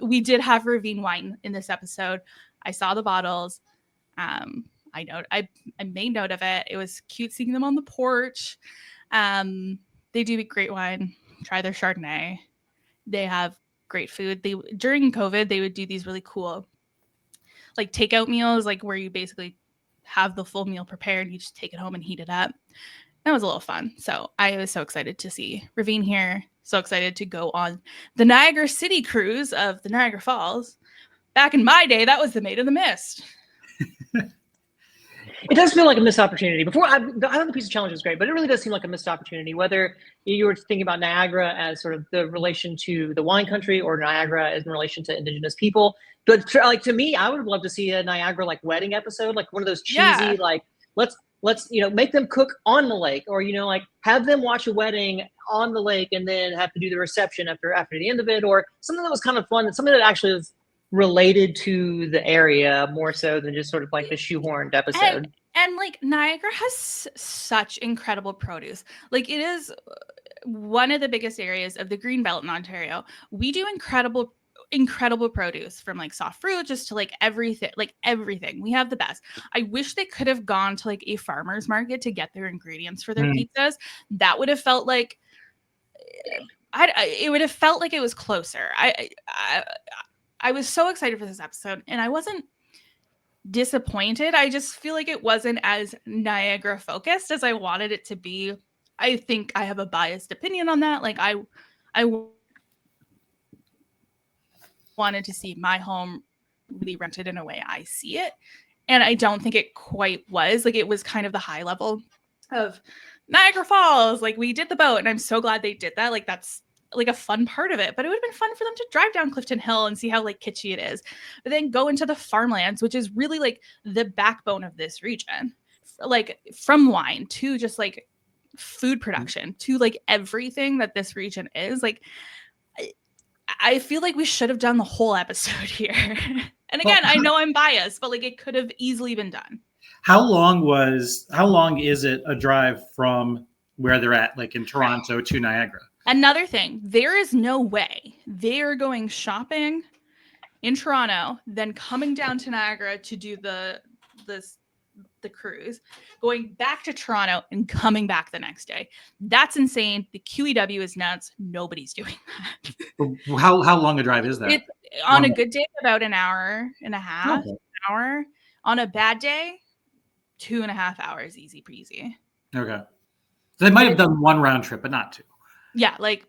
We did have Ravine wine in this episode. I saw the bottles. I made note of it. It was cute seeing them on the porch. They do great wine. Try their Chardonnay. They have great food. During COVID, they would do these really cool like takeout meals, like where you basically have the full meal prepared. You just take it home and heat it up. That was a little fun. So I was so excited to see Ravine here. So excited to go on the Niagara City cruise of the Niagara Falls. Back in my day, that was the Maid of the Mist. It does feel like a missed opportunity. I know the Pizza Challenge was great, but it really does seem like a missed opportunity, whether you were thinking about Niagara as sort of the relation to the wine country or Niagara as in relation to Indigenous people. But like to me, I would love to see a Niagara like wedding episode, like one of those cheesy, like let's make them cook on the lake, or like have them watch a wedding on the lake and then have to do the reception after the end of it, or something that was kind of fun, and something that actually was related to the area more so than just sort of like the shoehorned episode. And like Niagara has such incredible produce. Like it is one of the biggest areas of the Greenbelt in Ontario. We do incredible produce, from like soft fruit just to like everything. We have the best. I wish they could have gone to like a farmer's market to get their ingredients for their pizzas. That would have felt like it would have felt like it was closer. I was so excited for this episode, and I wasn't disappointed. I just feel like it wasn't as Niagara focused as I wanted it to be. I think I have a biased opinion on that. Like I wanted to see my home really rented in a way I see it, and I don't think it quite was. Like it was kind of the high level of Niagara Falls. Like we did the boat, and I'm so glad they did that. Like that's like a fun part of it, but it would have been fun for them to drive down Clifton Hill and see how like kitschy it is, but then go into the farmlands, which is really like the backbone of this region, like from wine to just like food production to like everything that this region is. Like I feel like we should have done the whole episode here. And again, I know I'm biased, but like it could have easily been done. How long is it a drive from where they're at, like in Toronto to Niagara? Another thing, there is no way they are going shopping in Toronto, then coming down to Niagara to do the cruise, going back to Toronto and coming back the next day. That's insane. The QEW is nuts. Nobody's doing that. How long a drive is that? It's on a good day, about an hour and a half, Okay. an hour. On a bad day, 2.5 hours, easy peasy. Okay. So they might have done one round trip, but not two. Yeah, like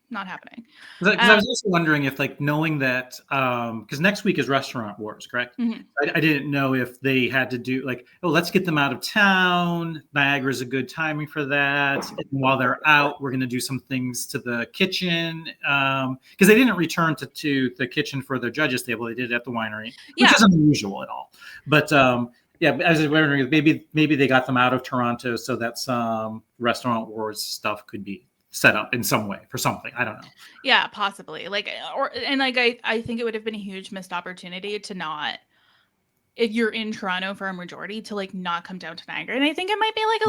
not happening. Because I was also wondering if, like, knowing that, because next week is Restaurant Wars, correct? Mm-hmm. I didn't know if they had to do like, oh, let's get them out of town. Niagara is a good timing for that. And while they're out, we're going to do some things to the kitchen, because they didn't return to the kitchen for their judges table. They did it at the winery, which isn't unusual at all. But yeah, I was wondering if maybe they got them out of Toronto so that some Restaurant Wars stuff could be set up in some way for something. I don't know. Yeah, possibly. Like, I think it would have been a huge missed opportunity to not, if you're in Toronto for a majority, to like not come down to Niagara. And I think it might be like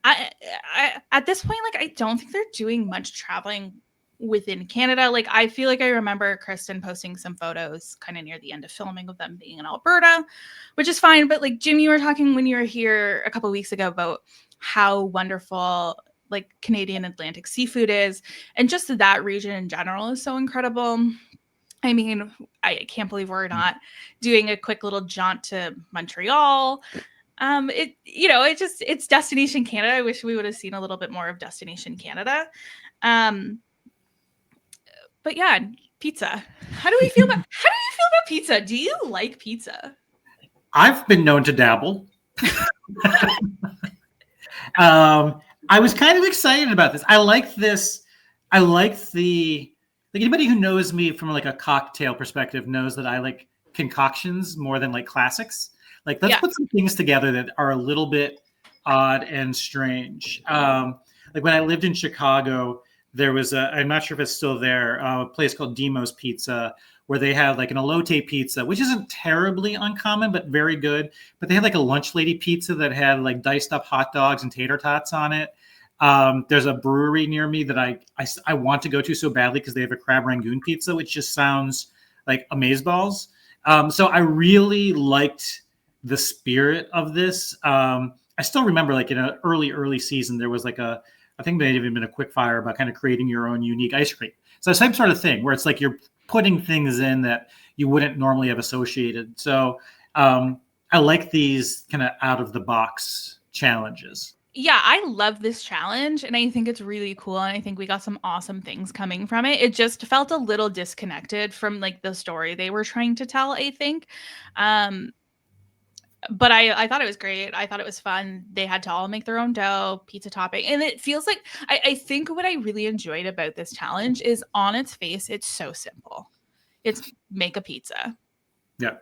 I at this point, like, I don't think they're doing much traveling within Canada. Like, I feel like I remember Kristen posting some photos kind of near the end of filming of them being in Alberta, which is fine. But like, Jim, you were talking when you were here a couple of weeks ago about how wonderful like Canadian Atlantic seafood is, and just that region in general is so incredible. I mean, I can't believe we're not doing a quick little jaunt to Montreal. It's Destination Canada. I wish we would have seen a little bit more of Destination Canada. But yeah, pizza. How do you feel about pizza? Do you like pizza? I've been known to dabble. I was kind of excited about this. I like this. I like the, like, anybody who knows me from like a cocktail perspective knows that I like concoctions more than like classics. Like, let's put some things together that are a little bit odd and strange. Like when I lived in Chicago, there was I'm not sure if it's still there, a place called Dimo's Pizza, where they had like an elote pizza, which isn't terribly uncommon, but very good. But they had like a lunch lady pizza that had like diced up hot dogs and tater tots on it. There's a brewery near me that I want to go to so badly because they have a crab rangoon pizza, which just sounds like amazeballs. So I really liked the spirit of this. I still remember, like, in an early season, there was like I think there had even been a Quickfire about kind of creating your own unique ice cream. So the same sort of thing where it's like you're putting things in that you wouldn't normally have associated. So I like these kind of out of the box challenges. Yeah, I love this challenge, and I think it's really cool, and I think we got some awesome things coming from it. It just felt a little disconnected from like the story they were trying to tell, I think. But I thought it was great. I thought it was fun. They had to all make their own dough, pizza topping. And it feels like, I think what I really enjoyed about this challenge is, on its face, it's so simple. It's make a pizza. Yeah.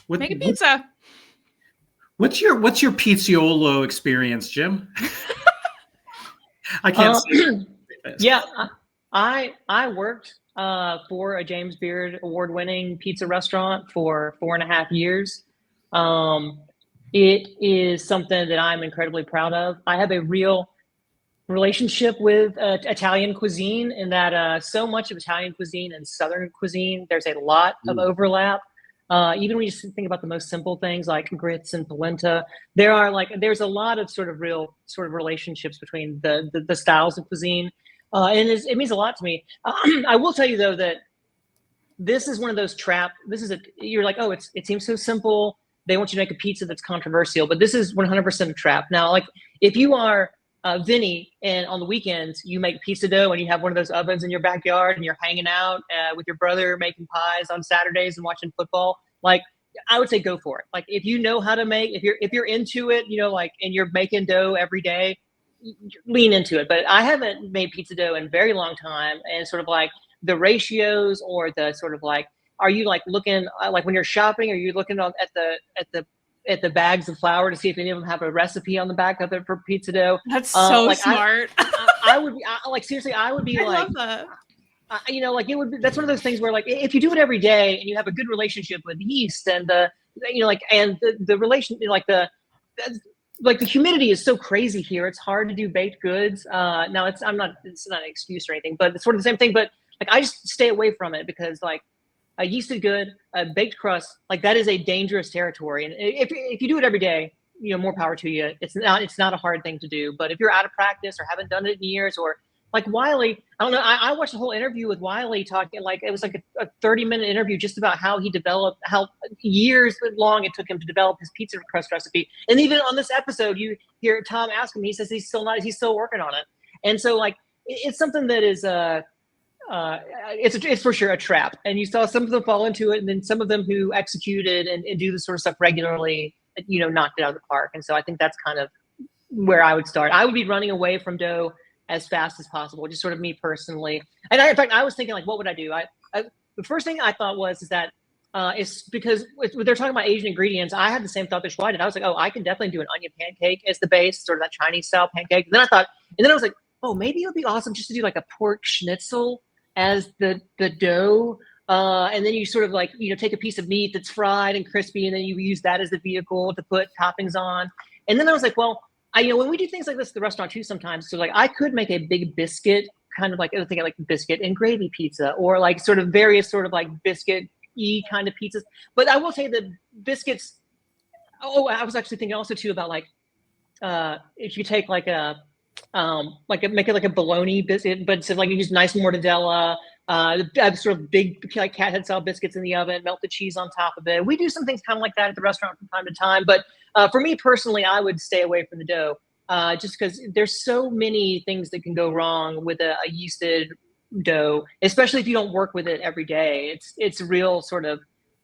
Make a pizza. What's your Pizziolo experience, Jim? I can't say. Yeah, I worked for a James Beard award-winning pizza restaurant for 4.5 years. It is something that I'm incredibly proud of. I have a real relationship with Italian cuisine, in that so much of Italian cuisine and Southern cuisine, there's a lot of overlap. Even when you think about the most simple things like grits and polenta, there's a lot of sort of real sort of relationships between the styles of cuisine. And it means a lot to me. I will tell you though that this is one of those you're like, oh, it seems so simple. They want you to make a pizza that's controversial, but this is 100% a trap. Now, like, if you are Vinny and on the weekends you make pizza dough and you have one of those ovens in your backyard and you're hanging out with your brother making pies on Saturdays and watching football, like, I would say go for it. Like, if you know how to make, if you're into it, like, and you're making dough every day, lean into it. But I haven't made pizza dough in a very long time, and sort of like the ratios or the sort of like, are you like looking like when you're shopping, are you looking at the bags of flour to see if any of them have a recipe on the back of it for pizza dough? That's so like smart. I would be like, seriously, I would be I like, love that. you know, like that's one of those things where like if you do it every day and you have a good relationship with yeast and the relation, like the humidity is so crazy here. It's hard to do baked goods. Now it's not an excuse or anything, but it's sort of the same thing. But like I just stay away from it because like yeast is good. Baked crust, like that is a dangerous territory. And if you do it every day, you know, more power to you. It's not a hard thing to do. But if you're out of practice or haven't done it in years, or like Wiley, I don't know. I watched a whole interview with Wiley talking, like it was like a 30-minute interview just about how he developed, how years long it took him to develop his pizza crust recipe. And even on this episode, you hear Tom ask him, he says he's still working on it. And so like it's something that is it's for sure a trap. And you saw some of them fall into it, and then some of them who executed and do this sort of stuff regularly, you know, knocked it out of the park. And so I think that's kind of where I would start. I would be running away from dough as fast as possible, just sort of me personally. And in fact, I was thinking like, what would I do? The first thing I thought was that it's because they're talking about Asian ingredients. I had the same thought that Schwei did. I was like, oh, I can definitely do an onion pancake as the base, sort of that Chinese style pancake. And then I was like, oh, maybe it would be awesome just to do like a pork schnitzel as the dough. And then you sort of like, you know, take a piece of meat that's fried and crispy, and then you use that as the vehicle to put toppings on. And then I was like, well, you know, when we do things like this at the restaurant too, sometimes, so like I could make a big biscuit, kind of like, I think I like biscuit and gravy pizza, or like sort of various sort of like biscuit-y kind of pizzas. But I will say the biscuits. Oh, I was actually thinking also too about like if you take like make it like a bologna biscuit, but instead like you use nice mortadella, sort of big like cat head style biscuits in the oven, melt the cheese on top of it. We do some things kind of like that at the restaurant from time to time, but for me personally, I would stay away from the dough, just because there's so many things that can go wrong with a yeasted dough, especially if you don't work with it every day. It's real sort of,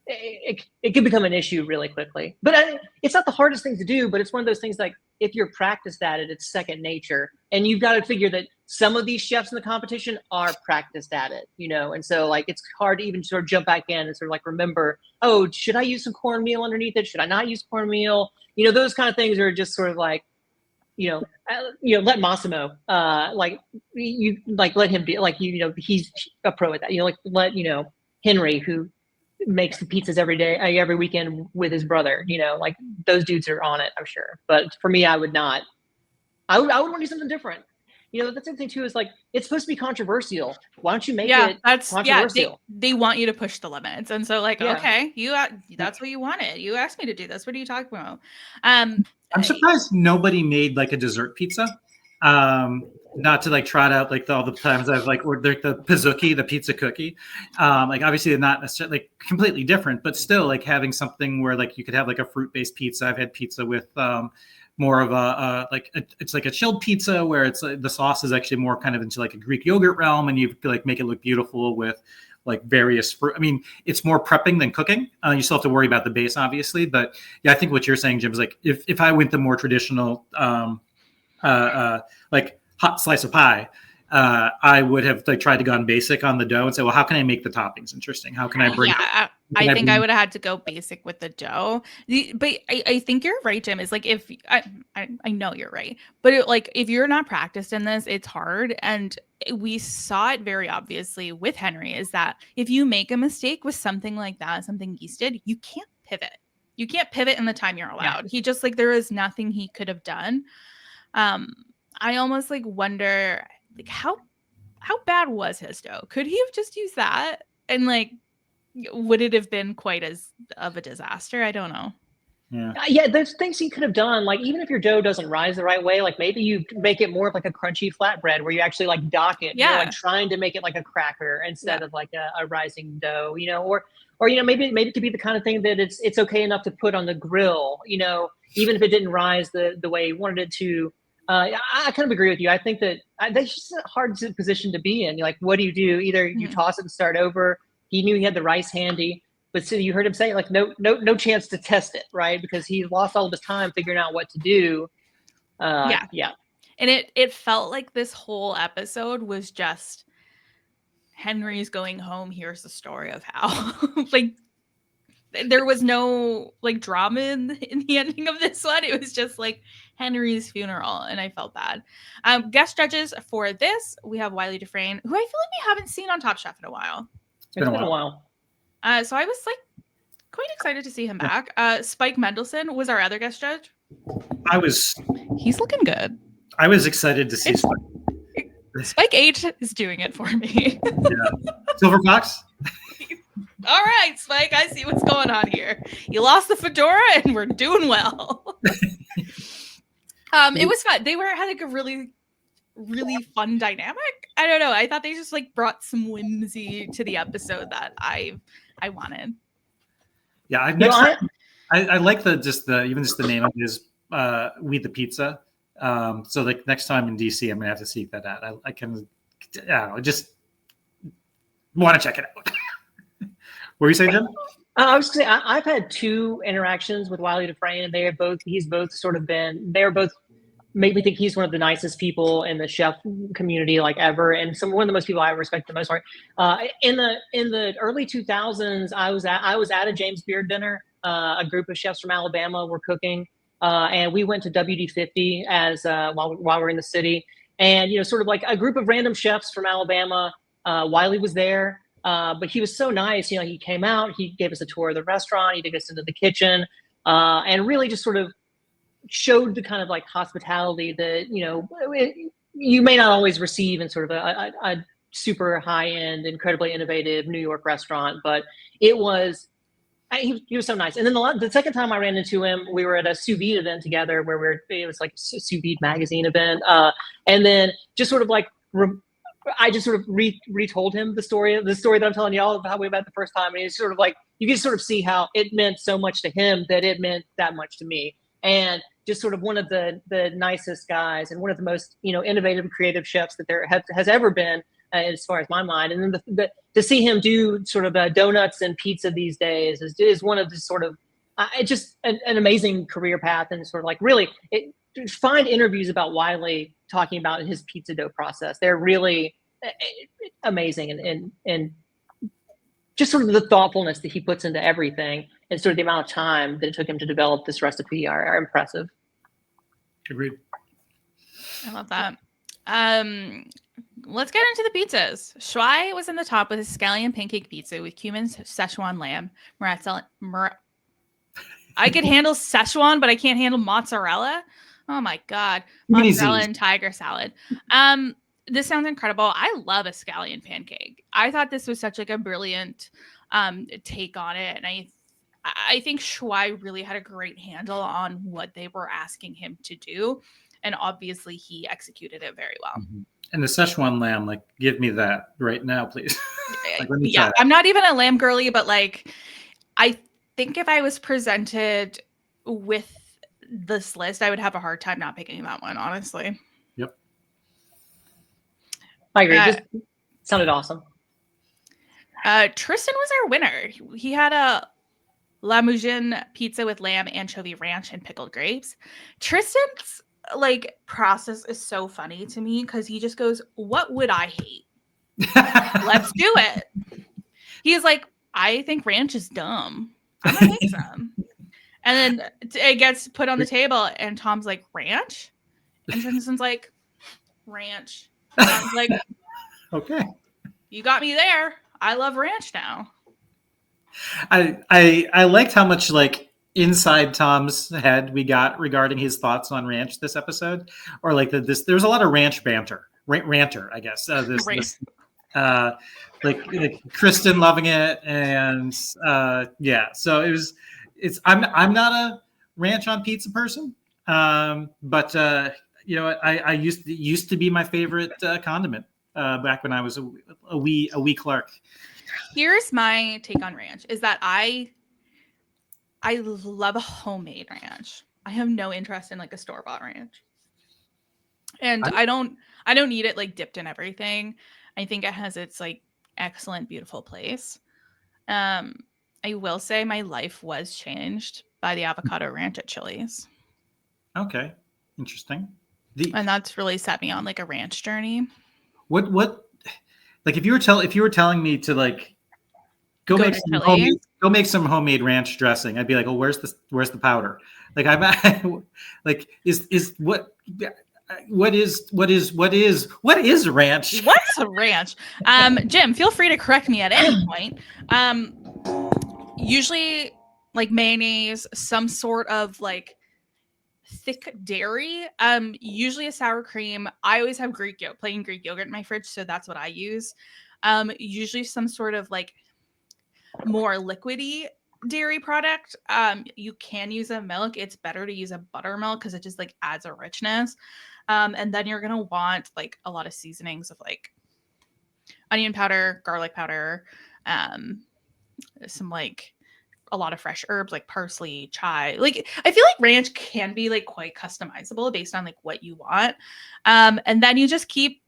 it can become an issue really quickly. But it's not the hardest thing to do, but it's one of those things like if you're practiced at it, it's second nature. And you've got to figure that some of these chefs in the competition are practiced at it, you know? And so like, it's hard to even sort of jump back in and sort of like, remember, oh, should I use some cornmeal underneath it? Should I not use cornmeal? You know, those kind of things are just sort of like, let Massimo, let him be like, he's a pro at that, let, Henry, who makes the pizzas every weekend with his brother, like those dudes are on it, I'm sure. But for me, I would not. I would want to do something different. That's the thing too, is like, it's supposed to be controversial. Why don't you make it controversial? They want you to push the limits. And so like, okay, that's what you wanted. You asked me to do this. What are you talking about? I'm surprised nobody made like a dessert pizza. Not to like trot out like all the times I've like ordered the pizookie, the pizza cookie. Like obviously they're not necessarily like completely different, but still like having something where like you could have like a fruit-based pizza. I've had pizza with more of it's like a chilled pizza where it's the sauce is actually more kind of into like a Greek yogurt realm, and you like make it look beautiful with like various fruit. I mean, it's more prepping than cooking. You still have to worry about the base, obviously, but yeah, I think what you're saying, Jim, is like if I went the more traditional like hot slice of pie, I would have like tried to gone basic on the dough and say, well, how can I make the toppings interesting? How can I bring? Yeah, I think I would have had to go basic with the dough. But I think you're right, Jim. Is like if I know you're right, but if you're not practiced in this, it's hard. And we saw it very obviously with Henry. Is that if you make a mistake with something like that, something yeasted, you can't pivot. You can't pivot in the time you're allowed. Yeah. He just like there is nothing he could have done. I almost like wonder like how bad was his dough? Could he have just used that? And like, would it have been quite as of a disaster? I don't know. Yeah, there's things you could have done. Like even if your dough doesn't rise the right way, like maybe you make it more of like a crunchy flatbread where you actually like dock it. Yeah. You're like trying to make it like a cracker instead of like a rising dough, or maybe it could be the kind of thing that it's okay enough to put on the grill, even if it didn't rise the way you wanted it to. I kind of agree with you. I think that that's just a hard position to be in. You're like, what do? Either you toss it and start over. He knew he had the rice handy, but so you heard him say like, no chance to test it, right? Because he lost all of his time figuring out what to do. Yeah. And it felt like this whole episode was just Henry's going home. Here's the story of how like there was no like drama in the ending of this one. It was just like Henry's funeral, and I felt bad. Guest judges for this, we have Wiley Dufresne, who I feel like we haven't seen on Top Chef in a while. It's been a while. So I was like quite excited to see him back. Spike Mendelsohn was our other guest judge. He's looking good. I was excited to see Spike. Spike H is doing it for me. Yeah. Silver Fox? All right, Spike, I see what's going on here. You lost the fedora and we're doing well. It was fun. They had like a really, really fun dynamic. I don't know. I thought they just like brought some whimsy to the episode that I wanted. Yeah, I like even just the name of his We the Pizza. So like next time in DC, I'm gonna have to seek that out. I just want to check it out. What were you saying, Jim? I was saying I've had 2 interactions with Wiley Dufresne, and they're both make me think he's one of the nicest people in the chef community like ever, and one of the most people I respect the most. In the early 2000s, I was at a James Beard dinner. A group of chefs from Alabama were cooking, and we went to WD50 as while we're in the city, and sort of like a group of random chefs from Alabama. Wiley was there. But he was so nice. He came out, he gave us a tour of the restaurant, he took us into the kitchen, and really just sort of showed the kind of like hospitality that, you may not always receive in sort of a super high end, incredibly innovative New York restaurant, but he was so nice. And then the second time I ran into him, we were at a sous vide event together it was like a sous vide magazine event. And then just sort of like, I just sort of retold him the story that I'm telling y'all of how we met the first time. And it's sort of like, you can sort of see how it meant so much to him that it meant that much to me. And just sort of one of the nicest guys and one of the most, innovative, creative chefs that there has ever been, as far as my mind. And then to see him do sort of donuts and pizza these days is one of the sort of, just an amazing career path. And sort of like really, find interviews about Wiley talking about his pizza dough process. They're really amazing, and just sort of the thoughtfulness that he puts into everything, and sort of the amount of time that it took him to develop this recipe are impressive. Agreed. I love that. Let's get into the pizzas. Shuai was in the top with his scallion pancake pizza with cumin, Szechuan lamb, I could handle Szechuan, but I can't handle mozzarella. Oh my God. Mozzarella and tiger salad. This sounds incredible. I love a scallion pancake. I thought this was such like a brilliant take on it. And I think Shuai really had a great handle on what they were asking him to do. And obviously he executed it very well. Mm-hmm. And the Szechuan lamb, like, give me that right now, please. Yeah, I'm not even a lamb girly, but like, I think if I was presented with this list, I would have a hard time not picking that one, honestly. Yep. I agree. Just sounded awesome. Tristan was our winner. He had a La Mougine pizza with lamb, anchovy ranch, and pickled grapes. Tristan's like process is so funny to me because he just goes, "What would I hate? Let's do it." He's like, "I think ranch is dumb. I'm gonna make some." And then it gets put on the table, and Tom's like, "Ranch?" And Tristan's like, "Ranch." And Tom's like, "Okay, you got me there. I love ranch now." I liked how much like inside Tom's head we got regarding his thoughts on ranch this episode, or like there's a lot of ranch banter, ranter, I guess. Like Kristen loving it, and yeah. So I'm not a ranch on pizza person, but I used to be my favorite condiment back when I was a wee Clark. Here's my take on ranch: is that I love a homemade ranch. I have no interest in like a store-bought ranch. And I don't need it like dipped in everything. I think it has its like excellent, beautiful place. I will say my life was changed by the avocado ranch at Chili's. Okay. Interesting. And that's really set me on like a ranch journey. What like if you were telling me to like go make some homemade ranch dressing. I'd be like, oh, where's the powder? Like like what is ranch? What's a ranch? Jim, feel free to correct me at any point. Usually like mayonnaise, some sort of like thick dairy, usually a sour cream. I always have plain Greek yogurt in my fridge, so that's what I use. Usually some sort of like more liquidy dairy product. You can use a milk. It's better to use a buttermilk because it just like adds a richness. And then you're gonna want like a lot of seasonings of like onion powder, garlic powder, some like a lot of fresh herbs like parsley, chive. Like I feel like ranch can be like quite customizable based on like what you want. And then you just keep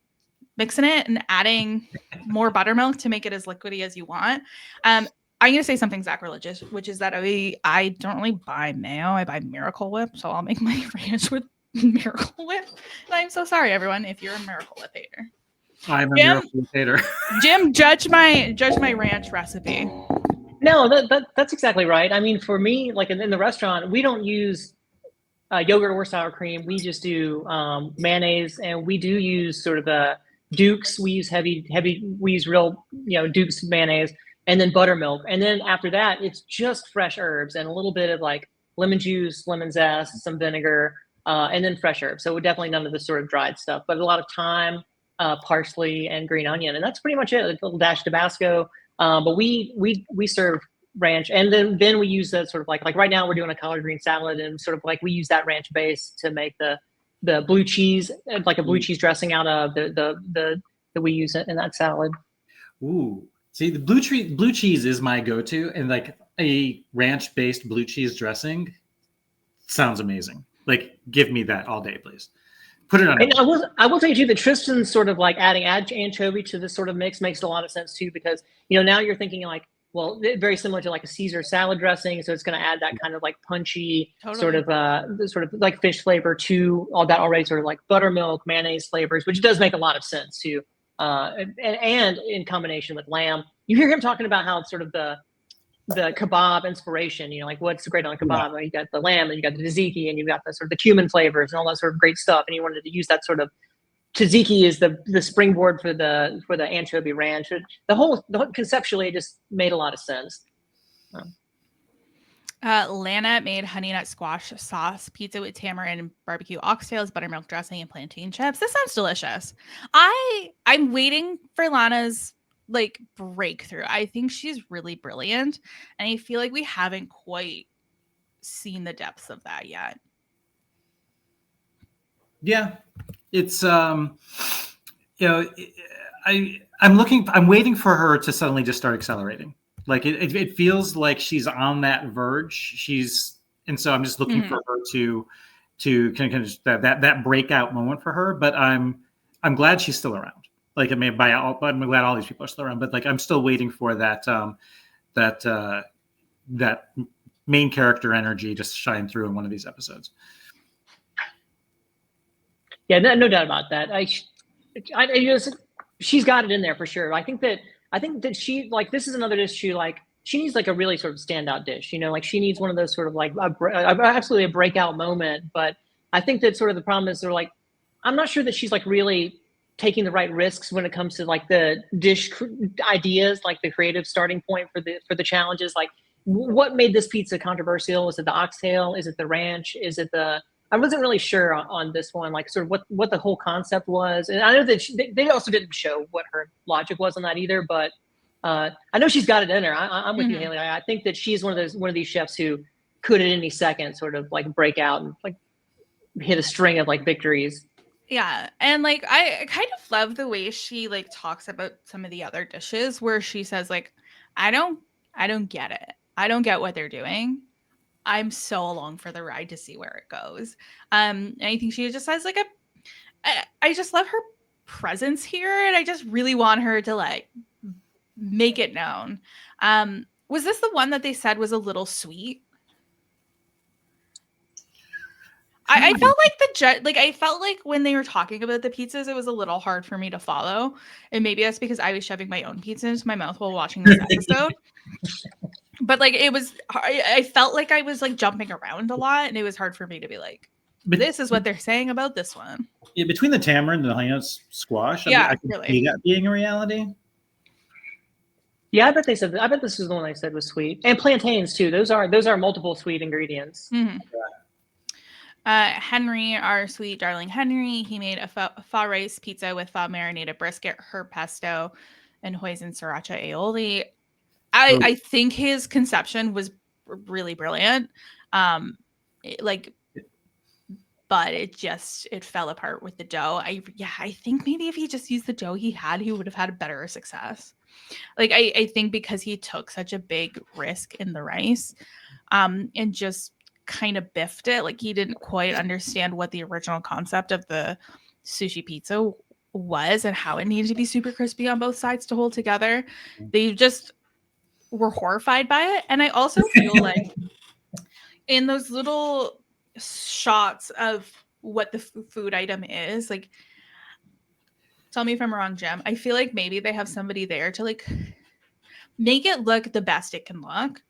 mixing it and adding more buttermilk to make it as liquidy as you want. I'm going to say something sacrilegious, which is that I don't really buy mayo. I buy Miracle Whip. So I'll make my ranch with Miracle Whip. And I'm so sorry, everyone, if you're a Miracle Whip hater. I'm a Miracle Whip hater. Jim, judge my ranch recipe. No, that's exactly right. I mean, for me, like in the restaurant, we don't use yogurt or sour cream. We just do mayonnaise, and we do use sort of the Duke's. We use heavy. We use real, Duke's mayonnaise, and then buttermilk. And then after that, it's just fresh herbs and a little bit of like lemon juice, lemon zest, some vinegar, and then fresh herbs. So definitely none of the sort of dried stuff, but a lot of thyme, parsley, and green onion, and that's pretty much it. A little dash Tabasco. But we serve ranch, and then we use that sort of like right now we're doing a collard green salad, and sort of like we use that ranch base to make the blue cheese, like a blue cheese dressing out of the that we use it in that salad. Ooh, see, the blue cheese is my go-to, and like a ranch based blue cheese dressing sounds amazing. Like, give me that all day, please. Put it on. And I will tell you too that Tristan's sort of like adding anchovy to this sort of mix makes a lot of sense too, because now you're thinking like, well, very similar to like a Caesar salad dressing, so it's going to add that kind of like punchy sort of like fish flavor to all that already sort of like buttermilk, mayonnaise flavors, which does make a lot of sense too. And in combination with lamb, you hear him talking about how it's sort of the kebab inspiration, like what's great on a kebab. Yeah. You got the lamb, and you got the tzatziki, and you got the sort of the cumin flavors and all that sort of great stuff. And you wanted to use that sort of tzatziki is the springboard for the anchovy ranch. The whole conceptually just made a lot of sense. Lana made honey nut squash sauce pizza with tamarind and barbecue oxtails, buttermilk dressing, and plantain chips. This sounds delicious. I'm waiting for Lana's like breakthrough. I think she's really brilliant, and I feel like we haven't quite seen the depths of that yet. Yeah, it's I'm waiting for her to suddenly just start accelerating. Like it feels like she's on that verge. And so I'm just looking for her to kind of just that breakout moment for her. But I'm glad she's still around. Like, I mean, I'm glad all these people are still around, but like, I'm still waiting for that main character energy to shine through in one of these episodes. Yeah, no doubt about that. She's got it in there for sure. I think that she, like, this is another dish she needs like a really sort of standout dish, like she needs one of those sort of like absolutely a breakout moment. But I think that sort of the problem is like, I'm not sure that she's like really taking the right risks when it comes to like the dish ideas, like the creative starting point for the challenges. Like, what made this pizza controversial? Is it the oxtail? Is it the ranch? Is it I wasn't really sure on this one, like sort of what the whole concept was. And I know that they also didn't show what her logic was on that either, but I know she's got it in her. I'm with you, Haley. I think that she's one of these chefs who could at any second sort of like break out and like hit a string of like victories. Yeah. And like, I kind of love the way she like talks about some of the other dishes where she says like, I don't get it. I don't get what they're doing. I'm so along for the ride to see where it goes. And I think she just has like I just love her presence here. And I just really want her to like make it known. Was this the one that they said was a little sweet? I felt like I felt like when they were talking about the pizzas, it was a little hard for me to follow. And maybe that's because I was shoving my own pizza into my mouth while watching this episode. But like I felt like I was like jumping around a lot, and it was hard for me to be like, this is what they're saying about this one. Yeah, between the tamarind and the honey nut squash, yeah, I can see that being a reality. Yeah, I bet this is the one they said was sweet, and plantains too. Those are multiple sweet ingredients. Mm-hmm. Henry, our sweet darling Henry, he made a pho rice pizza with pho marinated brisket, herb pesto, and hoisin sriracha aioli. I think his conception was really brilliant. But it fell apart with the dough. I think maybe if he just used the dough he had, he would have had a better success. Like I think because he took such a big risk in the rice, and just kind of biffed it, like he didn't quite understand what the original concept of the sushi pizza was and how it needed to be super crispy on both sides to hold together. They just were horrified by it. And I also feel like in those little shots of what the food item is, like, tell me if I'm wrong, Jem, I feel like maybe they have somebody there to like make it look the best it can look.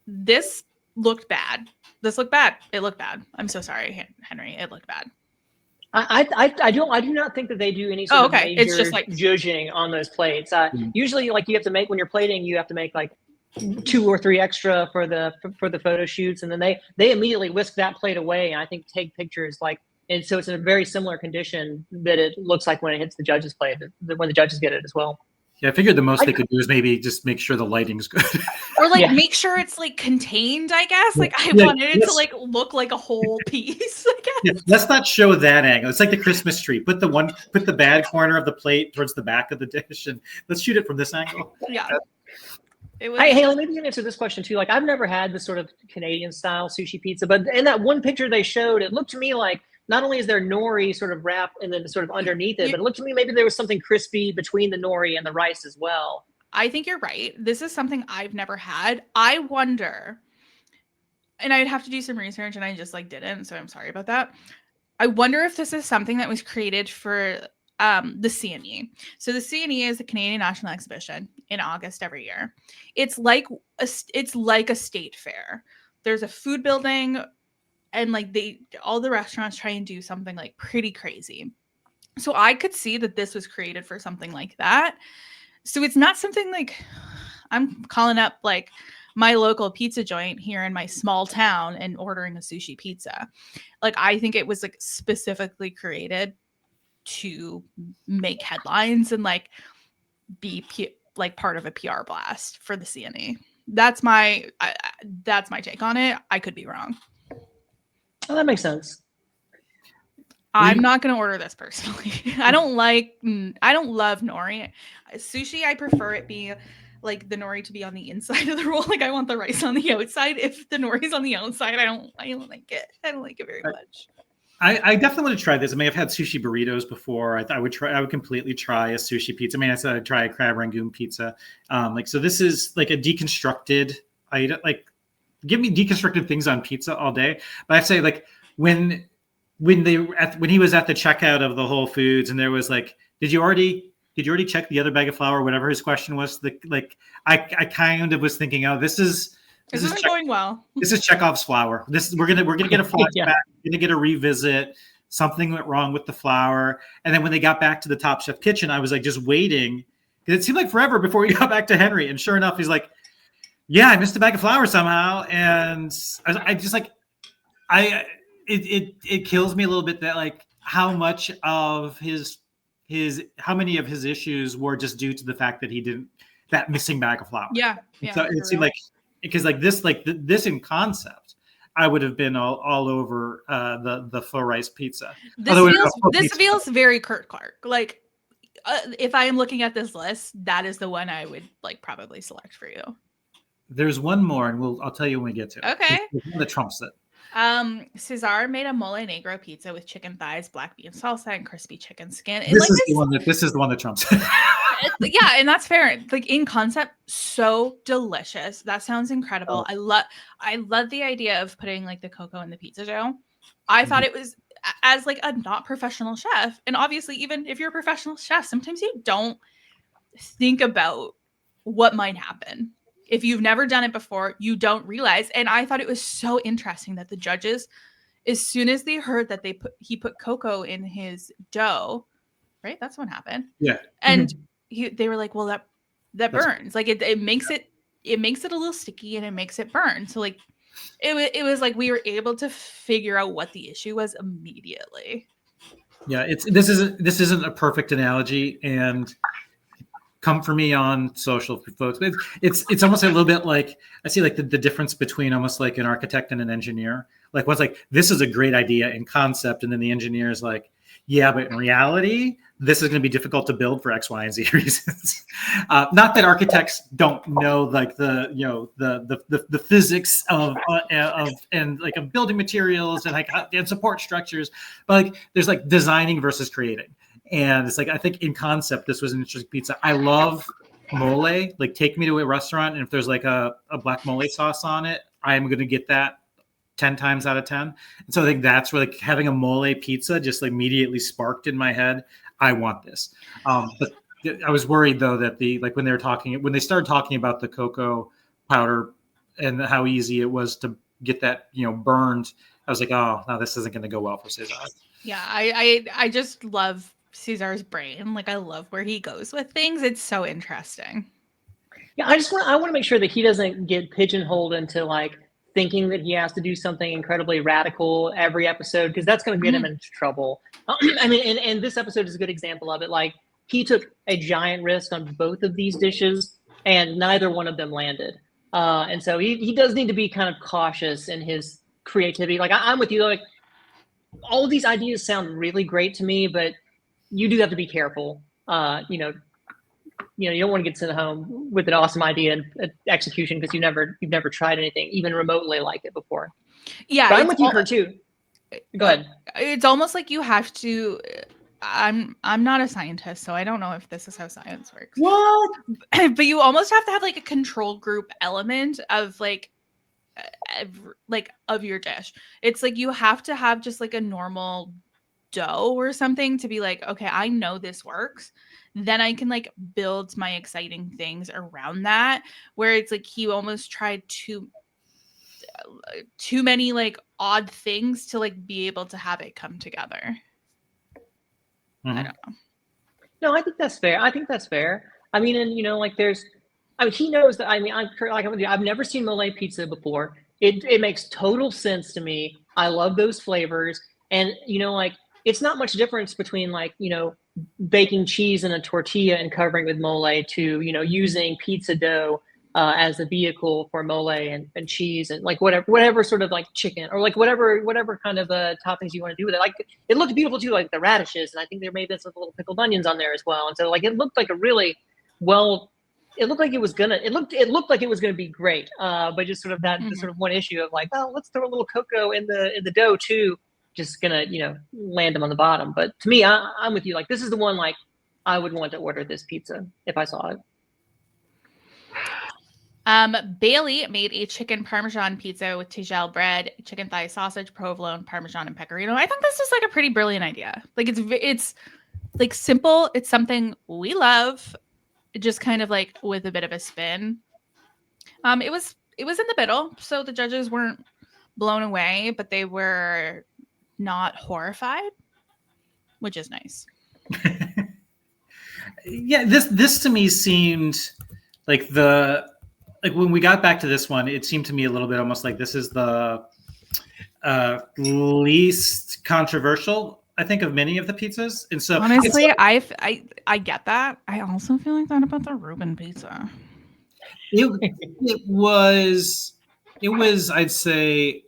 This looked bad. It looked bad. I'm so sorry, Henry. It looked bad. I do not think that they do any sort of major it's just like judging on those plates. Usually, like you have to make when you're plating, you have to make like 2 or 3 extra for the photo shoots, and then they immediately whisk that plate away and I think take pictures like, and so it's in a very similar condition that it looks like when it hits the judge's plate, when the judges get it as well. Yeah, I figured the most they could do is maybe just make sure the lighting's good. Or like make sure it's like contained, I guess. Like I wanted it to like look like a whole piece, I guess. Yeah, let's not show that angle. It's like the Christmas tree. Put the bad corner of the plate towards the back of the dish and let's shoot it from this angle. Yeah. Hey, Haley, maybe you can answer this question too. Like I've never had this sort of Canadian style sushi pizza, but in that one picture they showed, it looked to me like not only is there nori sort of wrap and then sort of underneath it, but it looked to me maybe there was something crispy between the nori and the rice as well. I think you're right. This is something I've never had. I wonder, and I'd have to do some research and I just like didn't, so I'm sorry about that. I wonder if this is something that was created for the CNE. So the CNE is the Canadian National Exhibition in August every year. It's like a state fair. There's a food building, and like all the restaurants try and do something like pretty crazy. So I could see that this was created for something like that. So it's not something like I'm calling up like my local pizza joint here in my small town and ordering a sushi pizza. Like I think it was like specifically created to make headlines and like be like part of a PR blast for the CNE. That's my take on it. I could be wrong. Oh, that makes sense. I'm not going to order this personally. I don't love nori. Sushi, I prefer it be like the nori to be on the inside of the roll. Like I want the rice on the outside. If the nori's on the outside, I don't like it. I don't like it very much. I definitely want to try this. I mean, I've had sushi burritos before. I would completely try a sushi pizza. I mean, I said I'd try a crab rangoon pizza. So this is like a deconstructed item. Like, give me deconstructed things on pizza all day. But I'd say like when he was at the checkout of the Whole Foods and there was like, did you already check the other bag of flour? Whatever his question was. I kind of was thinking, oh, this is going well. This is Chekhov's flour. We're gonna get a flashback. We're gonna get a revisit. Something went wrong with the flour. And then when they got back to the Top Chef kitchen, I was like just waiting because it seemed like forever before we got back to Henry. And sure enough, he's like, "Yeah, I missed a bag of flour somehow." And I just like, it kills me a little bit that like how much of how many of his issues were just due to the fact that he didn't that missing bag of flour. Yeah. So it seemed like. Because this in concept, I would have been all over the pho rice pizza. This feels very Curt Clark. Like if I am looking at this list, that is the one I would like probably select for you. There's one more, and I'll tell you when we get to it. Okay. The trumps it. Cesar made a mole negro pizza with chicken thighs, black bean salsa, and crispy chicken skin. And this is the one that trumps it. Yeah, and that's fair. Like in concept, so delicious. That sounds incredible. I love the idea of putting like the cocoa in the pizza dough. I thought it was, as like a not professional chef, and obviously even if you're a professional chef, sometimes you don't think about what might happen. If you've never done it before, you don't realize. And I thought it was so interesting that the judges, as soon as they heard that he put cocoa in his dough, right? That's what happened. Yeah. And they were like, well, that burns. Like it makes it a little sticky and it makes it burn. So like it was like we were able to figure out what the issue was immediately. Yeah, this isn't a perfect analogy, and come for me on social, folks. It's almost a little bit like, I see like the difference between almost like an architect and an engineer. Like one's like, this is a great idea in concept, and then the engineer is like, yeah, but in reality, this is going to be difficult to build for X, Y, and Z reasons. Not that architects don't know like the physics of and like of building materials and like and support structures, but like there's like designing versus creating. And it's like, I think in concept, this was an interesting pizza. I love mole. Like, take me to a restaurant, and if there's like a black mole sauce on it, I'm going to get that 10 times out of 10. And so I think that's where like having a mole pizza just like immediately sparked in my head, I want this. But I was worried though that when they started talking about the cocoa powder and how easy it was to get that, burned, I was like, oh, no, this isn't going to go well for Cesar. Yeah, I just love Cesar's brain. Like, I love where he goes with things. It's so interesting. Yeah, I want to make sure that he doesn't get pigeonholed into like thinking that he has to do something incredibly radical every episode, because that's going to get him into trouble. I mean, and this episode is a good example of it. Like, he took a giant risk on both of these dishes, and neither one of them landed. And so he does need to be kind of cautious in his creativity. Like, I'm with you. Like, all of these ideas sound really great to me, but you do have to be careful. You don't want to get sent home with an awesome idea and execution because you've never tried anything even remotely like it before. Yeah, but I'm with you, Curt, too. Go ahead. It's almost like you have to. I'm not a scientist, so I don't know if this is how science works. What? But you almost have to have like a control group element of like of your dish. It's like you have to have just like a normal dough or something to be like, okay, I know this works. Then I can like build my exciting things around that, where it's like he almost tried too many like odd things to like be able to have it come together. I don't know. No, I think that's fair. I mean, and he knows that. I mean, I've never seen mole pizza before. It makes total sense to me. I love those flavors, and it's not much difference between baking cheese in a tortilla and covering with mole to using pizza dough as a vehicle for mole and cheese and like whatever sort of like chicken or like whatever kind of toppings you want to do with it. Like, it looked beautiful too, like the radishes, and I think there may have been some little pickled onions on there as well. And so like it looked like a really well. It looked like it was gonna. It looked like it was gonna be great. But just sort of that sort of one issue of like, oh, let's throw a little cocoa in the dough too. Just gonna land them on the bottom. But to me, I'm with you. Like, this is the one like I would want to order this pizza if I saw it. Bailey made a chicken parmesan pizza with tigelle bread, chicken thigh sausage, provolone, parmesan, and pecorino. I think this is like a pretty brilliant idea. Like, it's like simple. It's something we love, just kind of like with a bit of a spin. It was in the middle, so the judges weren't blown away, but they were not horrified, which is nice. Yeah, this to me seemed like when we got back to this one, it seemed to me a little bit almost like this is the least controversial, I think, of many of the pizzas. And so honestly, I get that. I also feel like that about the Reuben pizza. It was I'd say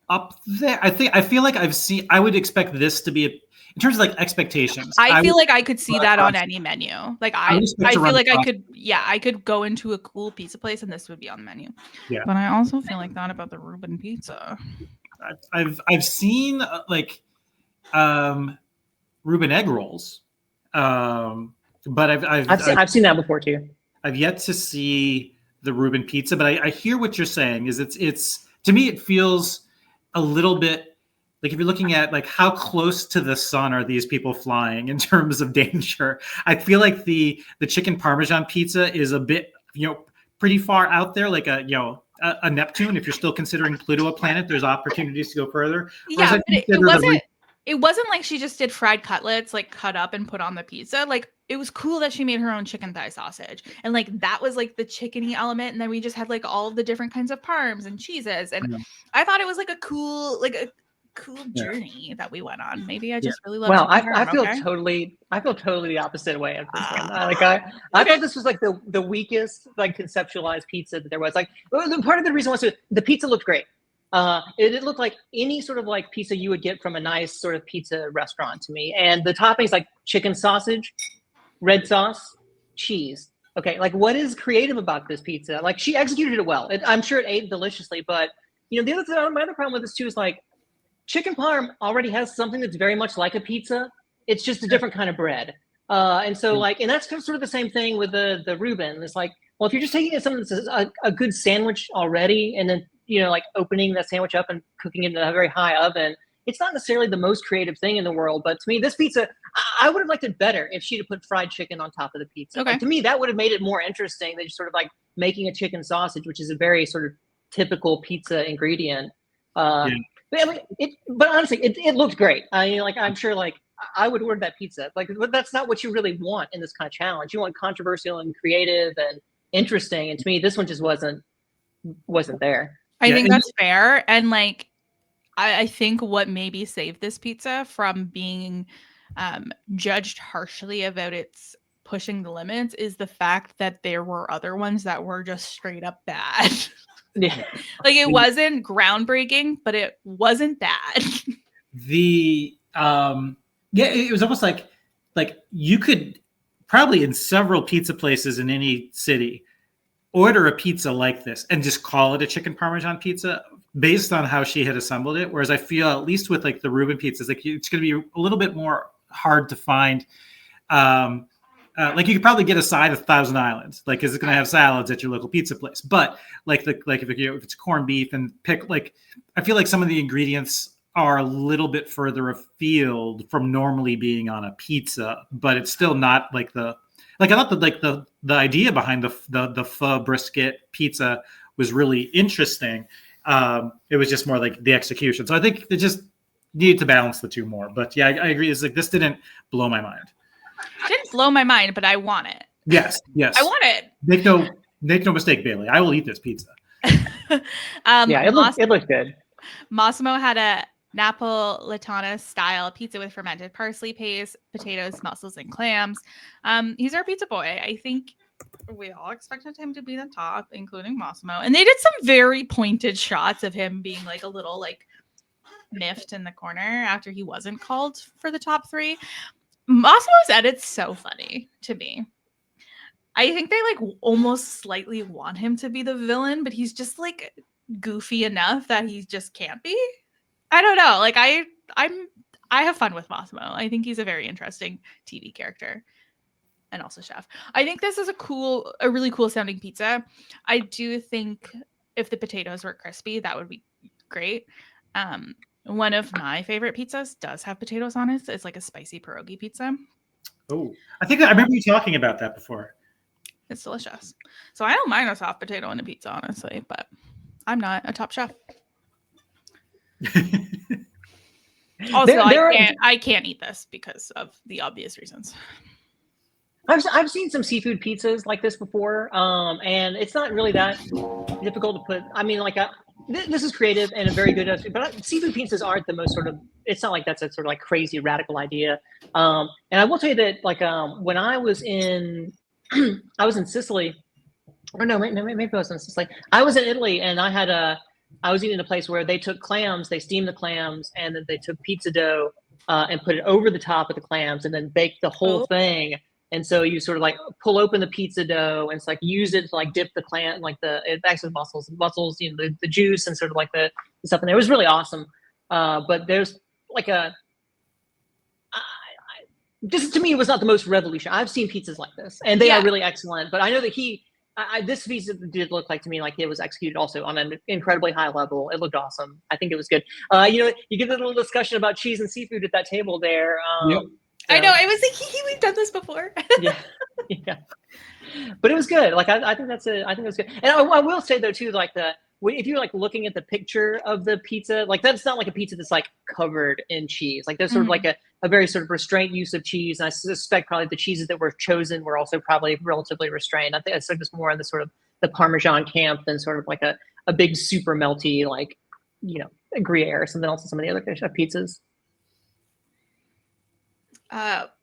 up there. I feel like I would expect this to be in terms of like expectations. I feel like I could see that on any menu. Like I feel like I could go into a cool pizza place and this would be on the menu. Yeah. But I also feel like that about the Reuben pizza. I've seen Reuben egg rolls, but I've seen that before too. I've yet to see the Reuben pizza, but I hear what you're saying. Is it's to me it feels a little bit like if you're looking at like how close to the sun are these people flying in terms of danger, I feel like the chicken Parmesan pizza is a bit, pretty far out there, like a Neptune. If you're still considering Pluto a planet, there's opportunities to go further. Yeah, but it wasn't like she just did fried cutlets, like cut up and put on the pizza. Like it was cool that she made her own chicken thigh sausage, and like that was like the chickeny element. And then we just had like all of the different kinds of parms and cheeses, and I thought it was like a cool journey that we went on. Maybe I just really love. Wow, I feel totally the opposite way of this one. I thought this was like the weakest like conceptualized pizza that there was. Like part of the reason was the pizza looked great. It looked like any sort of like pizza you would get from a nice sort of pizza restaurant to me. And the toppings like chicken sausage, red sauce, cheese. Okay, like what is creative about this pizza? Like she executed it well. I'm sure it ate deliciously, but the other thing, my other problem with this too is like chicken parm already has something that's very much like a pizza. It's just a different kind of bread. And so like, and that's sort of the same thing with the Reuben. It's like, well, if you're just taking something that's a good sandwich already, and then like opening that sandwich up and cooking it in a very high oven, it's not necessarily the most creative thing in the world. But to me, this pizza, I would have liked it better if she'd have put fried chicken on top of the pizza. Okay. Like, to me, that would have made it more interesting than just sort of like making a chicken sausage, which is a very sort of typical pizza ingredient. But honestly, it looked great. I'm sure like I would order that pizza. Like, but that's not what you really want in this kind of challenge. You want controversial and creative and interesting. And to me, this one just wasn't there. I think that's fair. And like, I think what maybe saved this pizza from being judged harshly about its pushing the limits is the fact that there were other ones that were just straight up bad. Yeah. Like it wasn't groundbreaking, but it wasn't bad. It was almost like you could probably in several pizza places in any city order a pizza like this and just call it a chicken Parmesan pizza based on how she had assembled it. Whereas I feel at least with like the Reuben pizzas, like it's going to be a little bit more hard to find. Like you could probably get a side of Thousand Islands, like is it going to have salads at your local pizza place? But if it's corned beef and I feel like some of the ingredients are a little bit further afield from normally being on a pizza, but it's still not like I thought that the idea behind the pho brisket pizza was really interesting. It was just more like the execution. So I think they just need to balance the two more. But yeah, I agree. It's like this didn't blow my mind. It didn't blow my mind, but I want it. Yes. I want it. Make no mistake, Bailey. I will eat this pizza. It looked good. Massimo had a Napolitana style pizza with fermented parsley paste, potatoes, mussels, and clams. He's our pizza boy. I think we all expected him to be the top, including Massimo. And they did some very pointed shots of him being like a little like miffed in the corner after he wasn't called for the top three. Massimo's edit's so funny to me. I think they like almost slightly want him to be the villain, but he's just like goofy enough that he just can't be. I don't know. Like I have fun with Massimo. I think he's a very interesting TV character and also chef. I think this is a really cool sounding pizza. I do think if the potatoes were crispy, that would be great. One of my favorite pizzas does have potatoes on it. It's like a spicy pierogi pizza. Oh, I think I remember you talking about that before. It's delicious. So I don't mind a soft potato in a pizza, honestly, but I'm not a top chef. Also, I can't eat this because of the obvious reasons. I've seen some seafood pizzas like this before, and it's not really that difficult to put. I mean, like this is creative and a very good, but seafood pizzas aren't the most sort of. It's not like that's a sort of like crazy radical idea. And I will tell you that like when I was in Sicily, or no, maybe I was in Sicily. I was in Italy, and I was eating in a place where they took clams, they steamed the clams, and then they took pizza dough and put it over the top of the clams, and then baked the whole thing. And so you sort of like pull open the pizza dough and it's like use it to like dip the clam, like it acts with mussels, the juice and sort of like the stuff in there. It was really awesome. But there's like this to me was not the most revolutionary. I've seen pizzas like this and they are really excellent. But I know that he this pizza did look like to me like it was executed also on an incredibly high level. It looked awesome. I think it was good. You get a little discussion about cheese and seafood at that table there. Yep. I know. I was like, we've done this before. yeah. But it was good. Like I think that's I think it was good. And I will say though too, like if you're like looking at the picture of the pizza, like that's not like a pizza that's like covered in cheese. Like there's sort of like a very sort of restrained use of cheese. And I suspect probably the cheeses that were chosen were also probably relatively restrained. I think it's just more in the sort of the Parmesan camp than sort of like a big super melty, like, a Gruyere or something else in some of the other pizzas.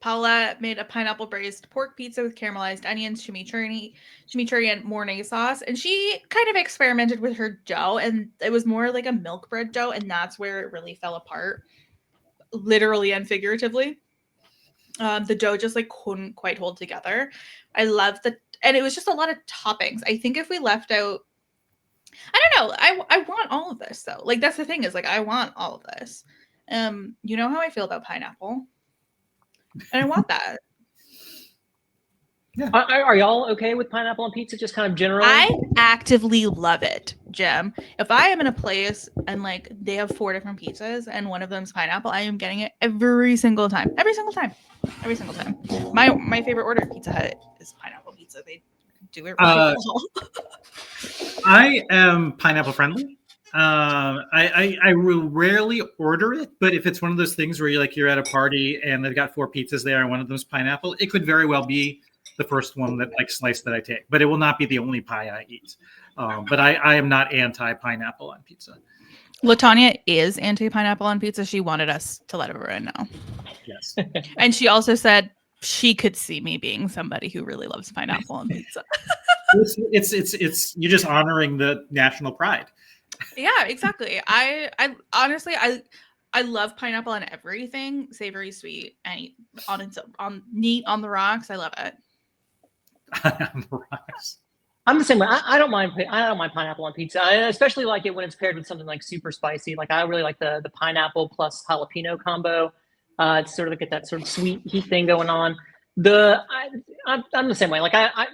Paula made a pineapple braised pork pizza with caramelized onions, chimichurri, and Mornay sauce. And she kind of experimented with her dough, and it was more like a milk bread dough. And that's where it really fell apart, literally and figuratively. The dough just like couldn't quite hold together. I love and it was just a lot of toppings. I think if we left out, I don't know. I want all of this though. Like that's the thing is like, I want all of this. You know how I feel about pineapple. And I want that. Yeah. Are y'all okay with pineapple on pizza? Just kind of generally? I actively love it, Jim. If I am in a place and like they have 4 different pizzas and one of them's pineapple, I am getting it every single time. Every single time. My favorite order at Pizza Hut is pineapple pizza. They do it really well. I am pineapple friendly. I will rarely order it, but if it's one of those things where you're at a party and they've got 4 pizzas there and one of them's pineapple, it could very well be the first one that slice that I take, but it will not be the only pie I eat. But I am not anti-pineapple on pizza. LaTonya is anti-pineapple on pizza. She wanted us to let everyone know. Yes. And she also said she could see me being somebody who really loves pineapple on pizza. It's you're just honoring the national pride. Yeah, exactly. I honestly I love pineapple on everything, savory, sweet, and on neat on the rocks. I love it. On the rocks. I'm the same way. I don't mind pineapple on pizza. I especially like it when it's paired with something like super spicy. Like I really like the pineapple plus jalapeno combo. To sort of get that sort of sweet heat thing going on. I'm the same way. Like I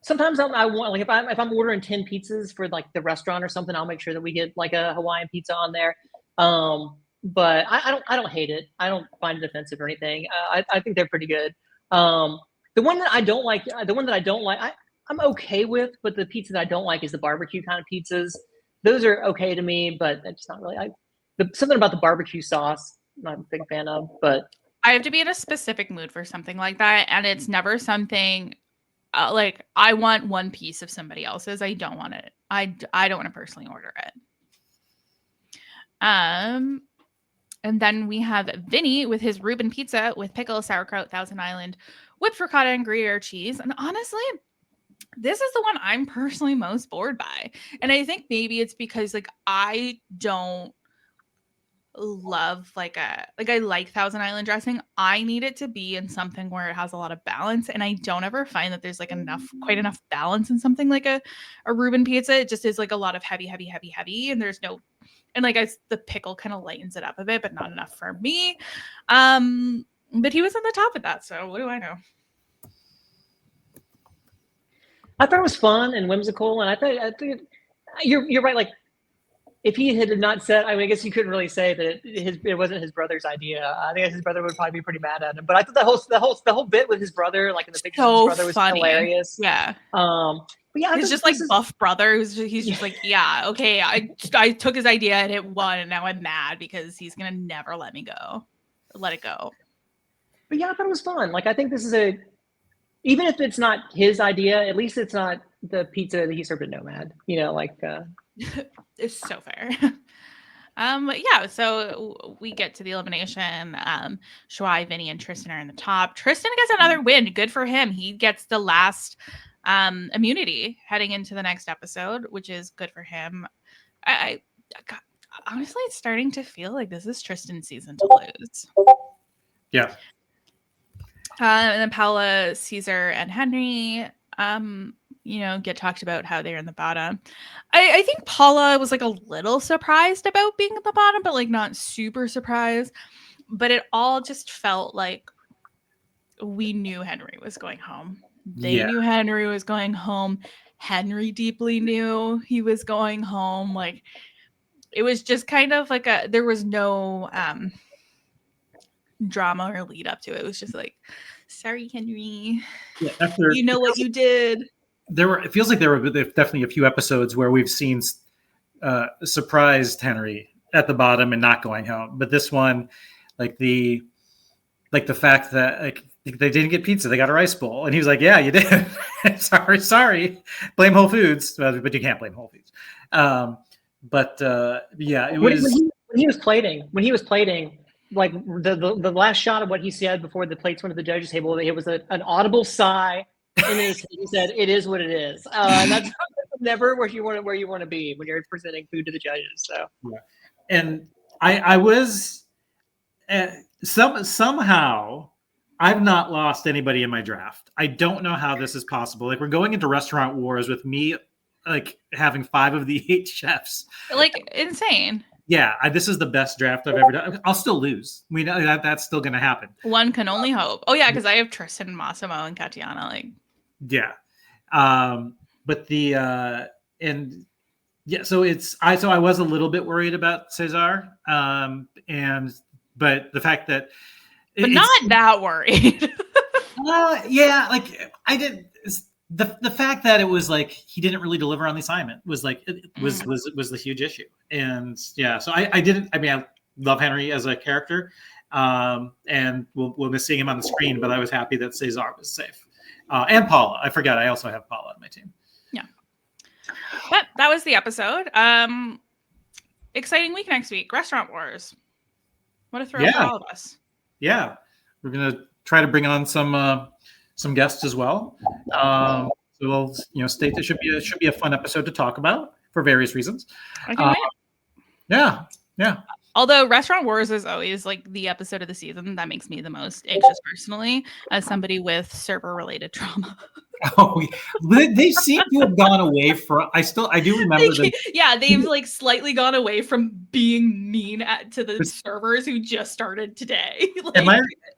sometimes I want, like if I'm ordering 10 pizzas for like the restaurant or something, I'll make sure that we get like a Hawaiian pizza on there. But I don't hate it. I don't find it offensive or anything. I think they're pretty good. The one that I don't like, I'm okay with, but the pizza that I don't like is the barbecue kind of pizzas. Those are okay to me, but it's not really. Something about the barbecue sauce, I'm not a big fan of. But I have to be in a specific mood for something like that, and it's never something like I want one piece of somebody else's. I don't want it. I don't want to personally order it. And then we have Vinny with his Reuben pizza with pickle, sauerkraut, Thousand Island, whipped ricotta, and Gruyere cheese. And honestly, this is the one I'm personally most bored by. And I think maybe it's because like I don't love I like Thousand Island dressing. I need it to be in something where it has a lot of balance, and I don't ever find that there's like quite enough balance in something like a Reuben pizza. It just is like a lot of heavy, and there's no, and like the pickle kind of lightens it up a bit, but not enough for me. But he was on the top of that, so what do I know? I thought it was fun and whimsical, and I think you're right. Like if he had not said, I guess you couldn't really say that it wasn't his brother's idea. I think his brother would probably be pretty mad at him. But I thought the whole bit with his brother, like in the pictures of his brother, was funny. Hilarious. Yeah. But yeah, he's just like buff brother. He's just like, yeah, okay. I took his idea and it won, and now I'm mad because he's gonna never let it go. But yeah, I thought it was fun. Like I think this is even if it's not his idea, at least it's not the pizza that he served at Nomad. It's so fair. Yeah, so we get to the elimination. Shuai, Vinny, and Tristan are in the top. Tristan gets another win. Good for him. He gets the last immunity heading into the next episode, which is good for him. Honestly, it's starting to feel like this is Tristan's season to lose. Yeah. And then Paula, Caesar, and Henry get talked about how they're in the bottom. I think Paula was like a little surprised about being at the bottom, but like not super surprised. But it all just felt like we knew Henry was going home. They knew Henry was going home. Henry deeply knew he was going home. Like, it was just kind of like there was no drama or lead up to it. It was just like, sorry, Henry. Yeah, you know what you did. It feels like there were definitely a few episodes where we've seen surprised Henry at the bottom and not going home. But this one, like the fact that like they didn't get pizza, they got a rice bowl, and he was like, "Yeah, you did. sorry, blame Whole Foods, but you can't blame Whole Foods." Yeah, it was when he was plating. Like the last shot of what he said before the plates went to the judges table, it was an audible sigh, and he said, "It is what it is." And that's never where you want to be when you're presenting food to the judges. So, yeah. And I was somehow I've not lost anybody in my draft. I don't know how this is possible. Like, we're going into restaurant wars with me, like having 5 of the 8 chefs. Like, insane. Yeah, this is the best draft I've ever done. I'll still lose. We know that's still going to happen. One can only hope. Oh yeah, because I have Tristan, Massimo, and Katiana. Like, yeah, but the and yeah, so I was a little bit worried about Cesar, but the fact that, but not that worried. Yeah, like I did. The fact that it was like he didn't really deliver on the assignment was like was the huge issue. And yeah, so I love Henry as a character, and we'll miss seeing him on the screen, but I was happy that Cesar was safe, and Paula. I forgot I also have Paula on my team. Yeah, but that was the episode. Exciting week next week. Restaurant Wars. What a thrill for all of us. Yeah, we're gonna try to bring on some guests as well. So we'll, state that should be a fun episode to talk about for various reasons. Yeah. Although Restaurant Wars is always like the episode of the season that makes me the most anxious personally, as somebody with server related trauma. Oh, they seem to have gone away from. I do remember them. Yeah, they've like slightly gone away from being mean to the servers who just started today. Like,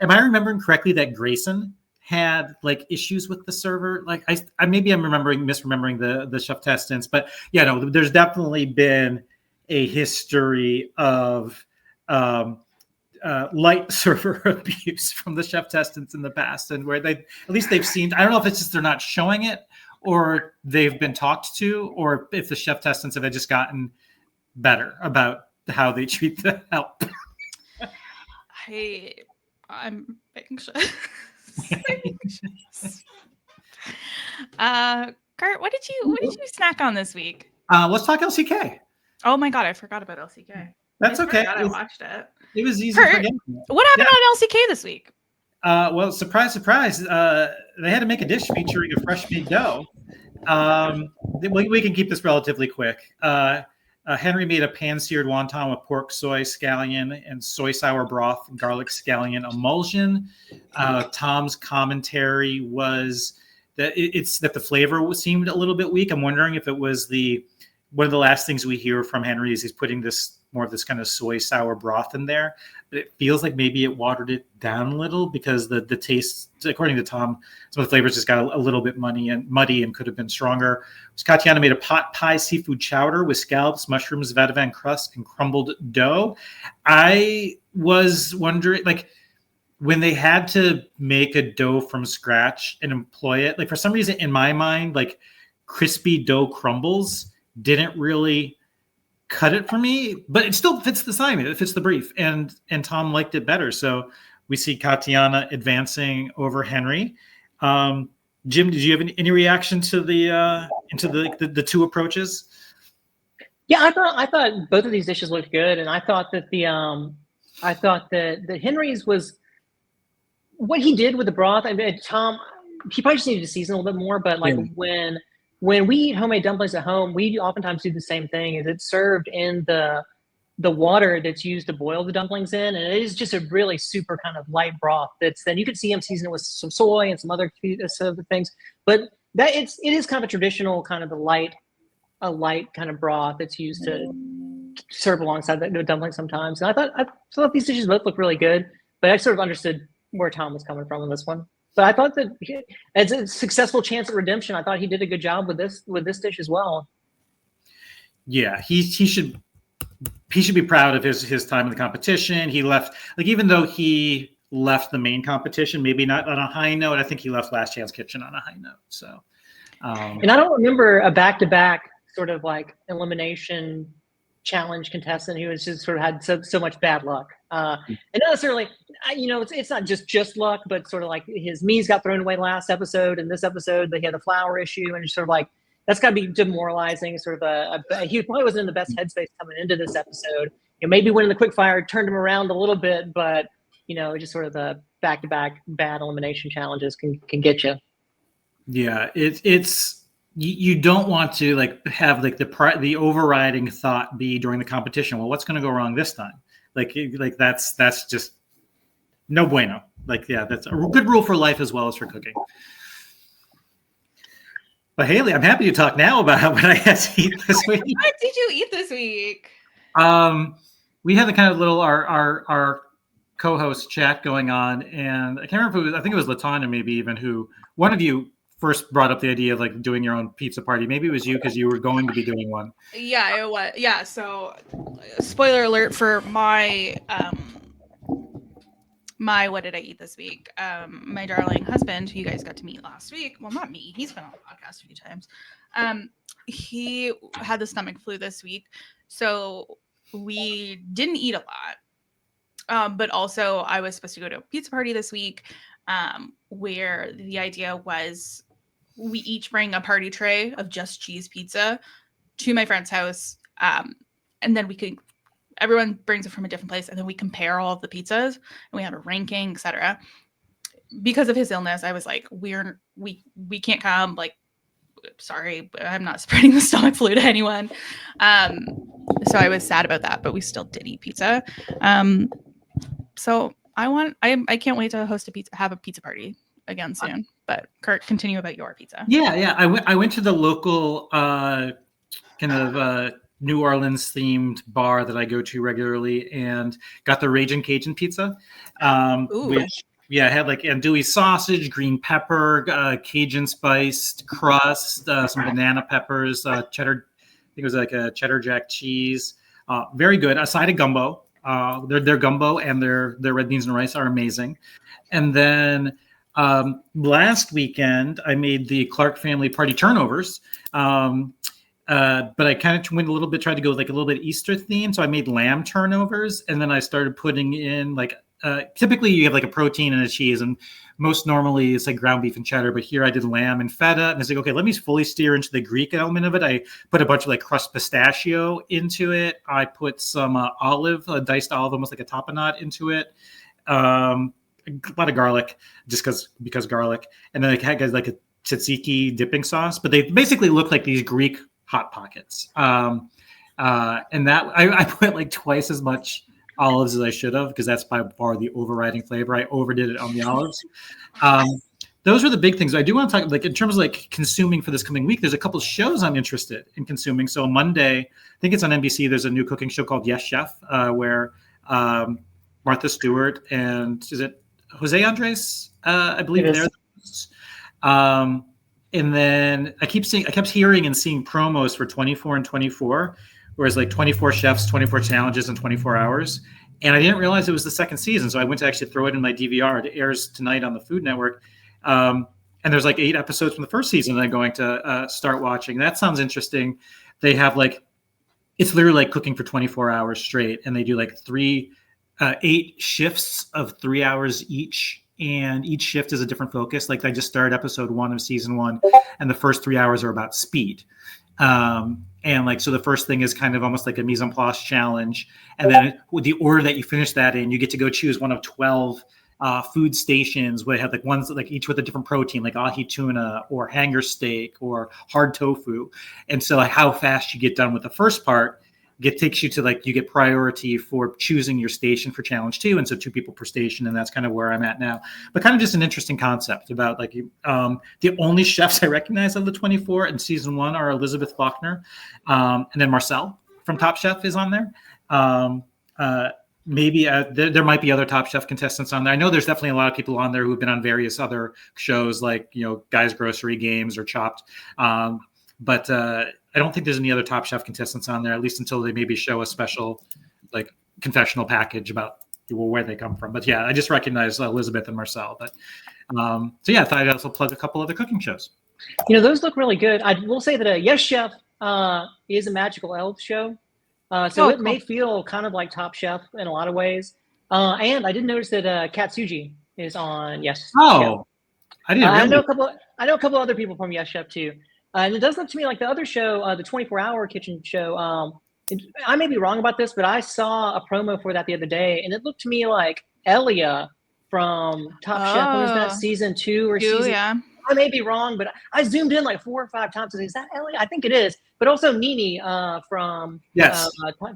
am I remembering correctly that Grayson had like issues with the server? Like I maybe I'm misremembering the chef test instance, but yeah, no, there's definitely been a history of light server abuse from the chef testants in the past, and where they've seemed, I don't know if it's just they're not showing it, or they've been talked to, or if the chef testants have just gotten better about how they treat the help. I'm anxious. Curt, what did you snack on this week? Let's talk LCK. Oh my god, I forgot about LCK. That's okay. I watched it. It was easy. Curt, what happened on LCK this week? Well, surprise, surprise. They had to make a dish featuring a fresh made dough. We can keep this relatively quick. Henry made a pan-seared wonton with pork, soy, scallion, and soy sour broth, and garlic scallion emulsion. Tom's commentary was that that the flavor seemed a little bit weak. I'm wondering if it was one of the last things we hear from Henry is he's putting more of this kind of soy sour broth in there, but it feels like maybe it watered it down a little because the taste, according to Tom, some of the flavors just got a little bit muddy and could have been stronger. Katiana made a pot pie seafood chowder with scallops, mushrooms, vetivan crust, and crumbled dough. I was wondering, like, when they had to make a dough from scratch and employ it, like for some reason in my mind, like crispy dough crumbles didn't really cut it for me, but it still fits the assignment. It fits the brief, and Tom liked it better. So we see Katiana advancing over Henry. Jim, did you have any reaction to the two approaches? Yeah, I thought both of these dishes looked good, and I thought that that Henry's was what he did with the broth. I mean, Tom, he probably just needed to season a little bit more, but like when we eat homemade dumplings at home, we oftentimes do the same thing. Is it's served in the water that's used to boil the dumplings in, and it is just a really super kind of light broth. Then you could see him season it with some soy and some other things, but it is kind of a traditional kind of a light kind of broth that's used to serve alongside the dumpling sometimes. And I thought these dishes both look really good, but I sort of understood where Tom was coming from on this one. But I thought that as a successful chance at redemption, I thought he did a good job with this dish as well. Yeah, he should be proud of his time in the competition. He left, like, even though he left the main competition, maybe not on a high note, I think he left Last Chance Kitchen on a high note. So, and I don't remember a back-to-back sort of like elimination challenge contestant who has just sort of had so much bad luck. And not necessarily, it's not just luck, but sort of like his Mies got thrown away last episode, and this episode they had a flour issue, and sort of like that's got to be demoralizing. Sort of he probably wasn't in the best headspace coming into this episode. Maybe winning the Quickfire turned him around a little bit, but just sort of the back-to-back bad elimination challenges can get you. Yeah, it's. You don't want to like have like the overriding thought be during the competition, well, what's going to go wrong this time? Like that's just no bueno. Like, yeah, that's a good rule for life as well as for cooking. But Haley, I'm happy to talk now about what I had to eat this week. What did you eat this week? We had the kind of little our co-host chat going on, and I can't remember I think it was LaTonya maybe even who one of you first brought up the idea of like doing your own pizza party. Maybe it was you because you were going to be doing one. Yeah, it was. Yeah, so spoiler alert for my what did I eat this week? My darling husband, who you guys got to meet last week. Well, not me. He's been on the podcast a few times. He had the stomach flu this week, so we didn't eat a lot. But also, I was supposed to go to a pizza party this week, where the idea was we each bring a party tray of just cheese pizza to my friend's house. And then everyone brings it from a different place. And then we compare all of the pizzas and we have a ranking, etc. Because of his illness, I was like, we can't come. Like, sorry, but I'm not spreading the stomach flu to anyone. So I was sad about that, but we still did eat pizza. So I can't wait to have a pizza party again soon. But Curt, continue about your pizza. Yeah. I went to the local kind of New Orleans themed bar that I go to regularly and got the Ragin' Cajun pizza, which had like andouille sausage, green pepper, Cajun spiced crust, some banana peppers, cheddar. I think it was like a cheddar jack cheese. Very good. A side of gumbo. Their gumbo and their red beans and rice are amazing. And then last weekend I made the Clark family party turnovers. But I kind of went a little bit, tried to go like a little bit Easter theme. So I made lamb turnovers, and then I started putting in like, typically you have like a protein and a cheese, and most normally it's like ground beef and cheddar, but here I did lamb and feta. And I was like, okay, let me fully steer into the Greek element of it. I put a bunch of like crushed pistachio into it. I put some diced olive, almost like a tapenade into it. A lot of garlic, just because garlic. And then I had like a tzatziki dipping sauce, but they basically look like these Greek Hot Pockets. And that I put like twice as much olives as I should have, because that's by far the overriding flavor. I overdid it on the olives. Those are the big things. I do want to talk, like, in terms of like consuming for this coming week, there's a couple of shows I'm interested in consuming. So Monday, I think it's on NBC, there's a new cooking show called Yes Chef, where Martha Stewart and is it Jose Andres? I believe they're the hosts. And then I kept hearing and seeing promos for 24 and 24, whereas like 24 chefs, 24 challenges in 24 hours. And I didn't realize it was the second season. So I went to actually throw it in my DVR. It airs tonight on the Food Network. And there's like 8 episodes from the first season that I'm going to start watching. That sounds interesting. They have like, it's literally like cooking for 24 hours straight. And they do like 8 shifts of 3 hours each. And each shift is a different focus. Like I just started episode 1 of season 1, and the first 3 hours are about speed. And like, so the first thing is kind of almost like a mise en place challenge. And then with the order that you finish that in, you get to go choose one of 12 food stations where they have like ones like each with a different protein, like ahi tuna or hanger steak or hard tofu. And so like how fast you get done with the first part takes you to like, you get priority for choosing your station for challenge 2. And so 2 people per station. And that's kind of where I'm at now, but kind of just an interesting concept about like, the only chefs I recognize of the 24 in season 1 are Elizabeth Faulkner. And then Marcel from Top Chef is on there. maybe there might be other Top Chef contestants on there. I know there's definitely a lot of people on there who've been on various other shows like, Guys Grocery Games or Chopped. But I don't think there's any other Top Chef contestants on there, at least until they maybe show a special like confessional package about where they come from. But yeah, I just recognize Elizabeth and Marcel. But so yeah, I thought I'd also plug a couple other cooking shows. Those look really good. I will say that Yes Chef is a magical elf show. So it may feel kind of like Top Chef in a lot of ways. And I did notice that Katsuji is on Yes Chef. I didn't. I know a couple other people from Yes Chef too. And it does look to me like the other show, the 24-hour kitchen show. I may be wrong about this, but I saw a promo for that the other day, and it looked to me like Elia from Top Chef. What is that, season 2 or season? Yeah. I may be wrong, but I zoomed in like 4 or 5 times. Is that Elia? I think it is. But also Nini from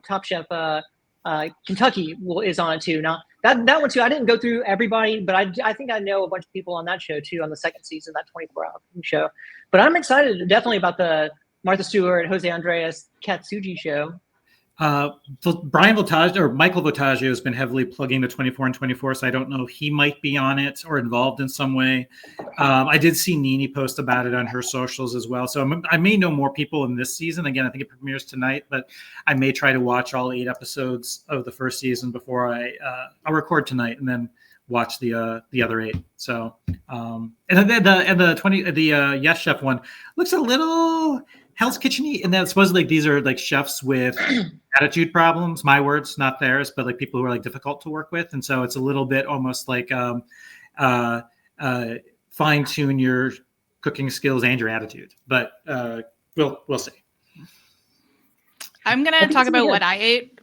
Top Chef Kentucky is on it too. Now that one too, I didn't go through everybody, but I think I know a bunch of people on that show too, on the second season, that 24-hour show. But I'm excited definitely about the Martha Stewart, Jose Andres Katsuji show. Brian Voltaggio or Michael Voltaggio has been heavily plugging the 24 and 24, so I don't know if he might be on it or involved in some way. I did see Nini post about it on her socials as well, so I may know more people in this season. Again, I think it premieres tonight, but I may try to watch all 8 episodes of the first season before I'll record tonight and then watch the other 8. So and the Yes Chef one looks a little Hell's Kitchen-y, and then supposedly these are like chefs with attitude problems. My words, not theirs, but like people who are like difficult to work with, and so it's a little bit almost like fine tune your cooking skills and your attitude. But we'll see. I'm gonna talk about what I ate.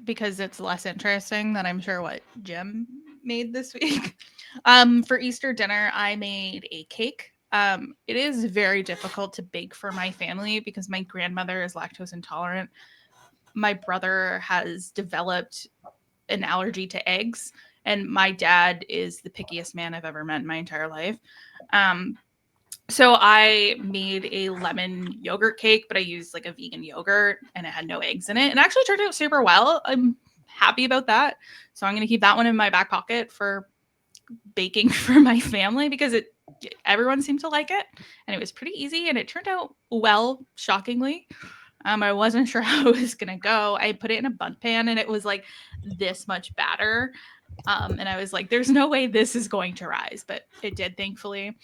Because it's less interesting than I'm sure what Jim made this week. For Easter dinner, I made a cake. It is very difficult to bake for my family because my grandmother is lactose intolerant. My brother has developed an allergy to eggs, and my dad is the pickiest man I've ever met in my entire life. So I made a lemon yogurt cake, but I used like a vegan yogurt and it had no eggs in it. And actually turned out super well. I'm happy about that. So I'm going to keep that one in my back pocket for baking for my family because everyone seemed to like it and it was pretty easy and it turned out well, shockingly. I wasn't sure how it was going to go. I put it in a bundt pan and it was like this much batter. And I was like, there's no way this is going to rise, but it did, thankfully.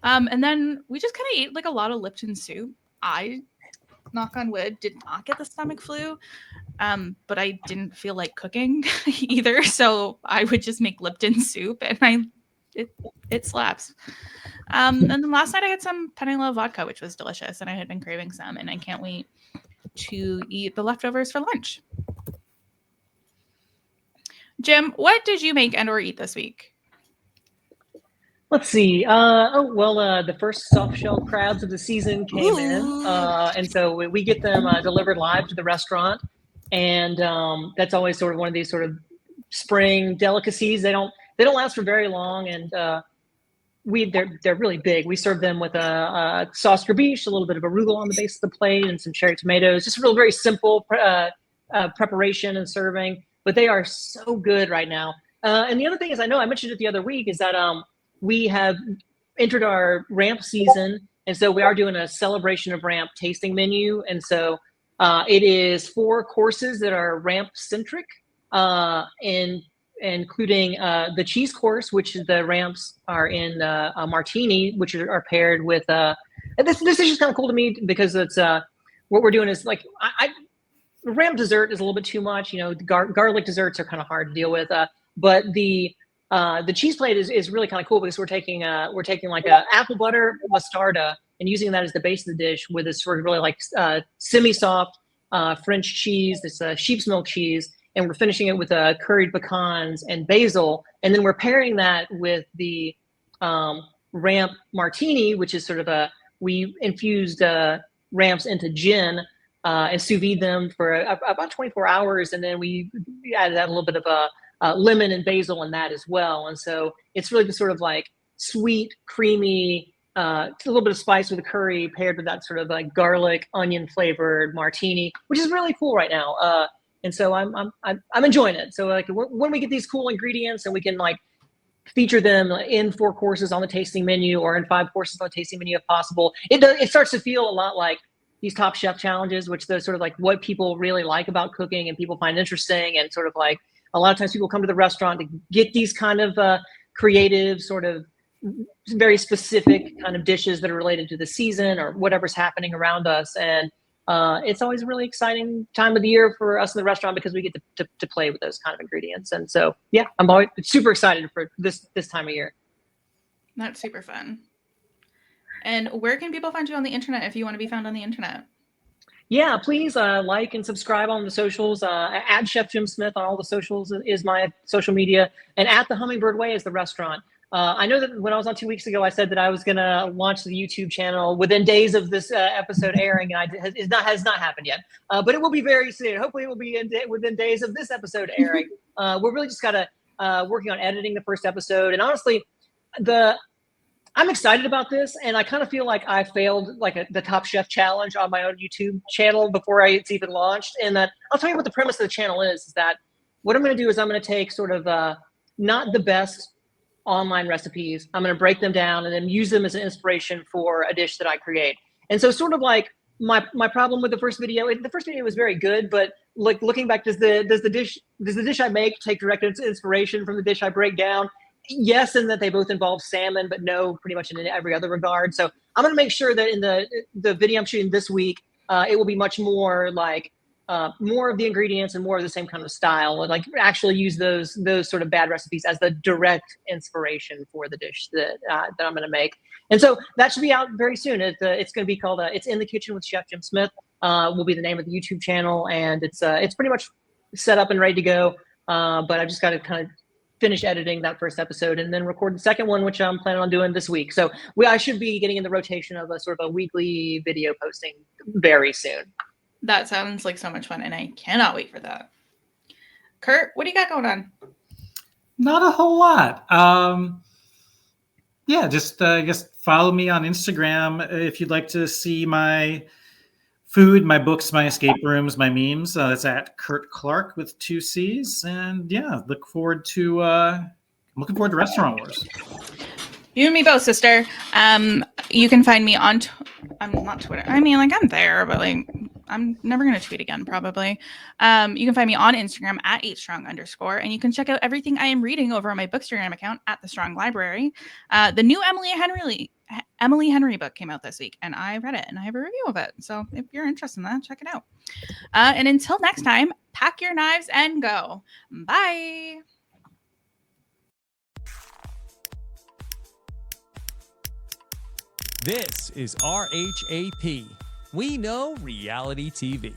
And then we just kind of ate like a lot of Lipton soup. I, knock on wood, did not get the stomach flu, but I didn't feel like cooking either. So I would just make Lipton soup and it slaps. And then last night I had some Penny vodka, which was delicious. And I had been craving some and I can't wait to eat the leftovers for lunch. Jim, what did you make and or eat this week? Let's see. The first soft-shell crabs of the season came in, and so we get them delivered live to the restaurant, and that's always sort of one of these sort of spring delicacies. They don't last for very long, and they're really big. We serve them with a sauce grabiche, a little bit of arugula on the base of the plate, and some cherry tomatoes. Just real very simple preparation and serving. But they are so good right now. And the other thing is, I know I mentioned it the other week, is that we have entered our RHAP season. And so we are doing a celebration of RHAP tasting menu. And so it is 4 courses that are RHAP centric, including the cheese course, which the RHAPs are in a martini, which are paired with, this is just kind of cool to me because it's, what we're doing is like, RHAP dessert is a little bit too much. Garlic desserts are kind of hard to deal with. But the cheese plate is really kind of cool because we're taking like a apple butter mostarda and using that as the base of the dish with this sort of really like semi-soft French cheese. This sheep's milk cheese, and we're finishing it with curried pecans and basil, and then we're pairing that with the RHAP martini, which is sort of we infused RHAPs into gin. And sous vide them for about 24 hours. And then we added a little bit of lemon and basil in that as well. And so it's really the sort of like sweet, creamy, a little bit of spice with the curry paired with that sort of like garlic, onion flavored martini, which is really cool right now. And so I'm enjoying it. So like when we get these cool ingredients and we can like feature them in 4 courses on the tasting menu or in 5 courses on the tasting menu if possible, it starts to feel a lot like these Top Chef challenges, which they're sort of like what people really like about cooking and people find interesting. And sort of like a lot of times people come to the restaurant to get these kind of creative, sort of very specific kind of dishes that are related to the season or whatever's happening around us. And it's always a really exciting time of the year for us in the restaurant because we get to play with those kind of ingredients. And so, yeah, I'm always super excited for this time of year. That's super fun. And where can people find you on the internet if you want to be found on the internet? Yeah, please like and subscribe on the socials. At Chef Jim Smith on all the socials is my social media, and at the Hummingbird Way is the restaurant. I know that when I was on 2 weeks ago, I said that I was going to launch the YouTube channel within days of this episode airing, and it has not happened yet. But it will be very soon. Hopefully, it will be within days of this episode airing. We're really just working on editing the first episode, and honestly, I'm excited about this, and I kind of feel like I failed like the Top Chef challenge on my own YouTube channel before it's even launched. And that I'll tell you what the premise of the channel is that what I'm going to do is I'm going to take sort of not the best online recipes. I'm going to break them down and then use them as an inspiration for a dish that I create. And so sort of like my problem with the first video was very good, but like looking back, does the dish I make take direct inspiration from the dish I break down? Yes, in that they both involve salmon, but no, pretty much in every other regard. So I'm going to make sure that in the video I'm shooting this week, it will be much more like more of the ingredients and more of the same kind of style, and like actually use those sort of bad recipes as the direct inspiration for the dish that I'm going to make. And so that should be out very soon. It's going to be called It's in the Kitchen with Chef Jim Smith. Will be the name of the YouTube channel, and it's pretty much set up and ready to go. But I've just got to kind of finish editing that first episode and then record the second one, which I'm planning on doing this week. So I should be getting in the rotation of a sort of a weekly video posting very soon. That sounds like so much fun, and I cannot wait for that. Curt, what do you got going on? Not a whole lot. Yeah, just follow me on Instagram if you'd like to see my food, my books, my escape rooms, my memes. That's at Curt Clark with 2 C's. And yeah, looking forward to Restaurant Wars. You and me both, sister. You can find me on I'm not Twitter. I mean, like, I'm there, but like I'm never going to tweet again, probably. You can find me on Instagram at 8strong_, and you can check out everything I am reading over on my Bookstagram account at The Strong Library. The new Emily Henry book came out this week, and I read it, and I have a review of it. So if you're interested in that, check it out. And until next time, pack your knives and go. Bye. This is RHAP. We know reality TV.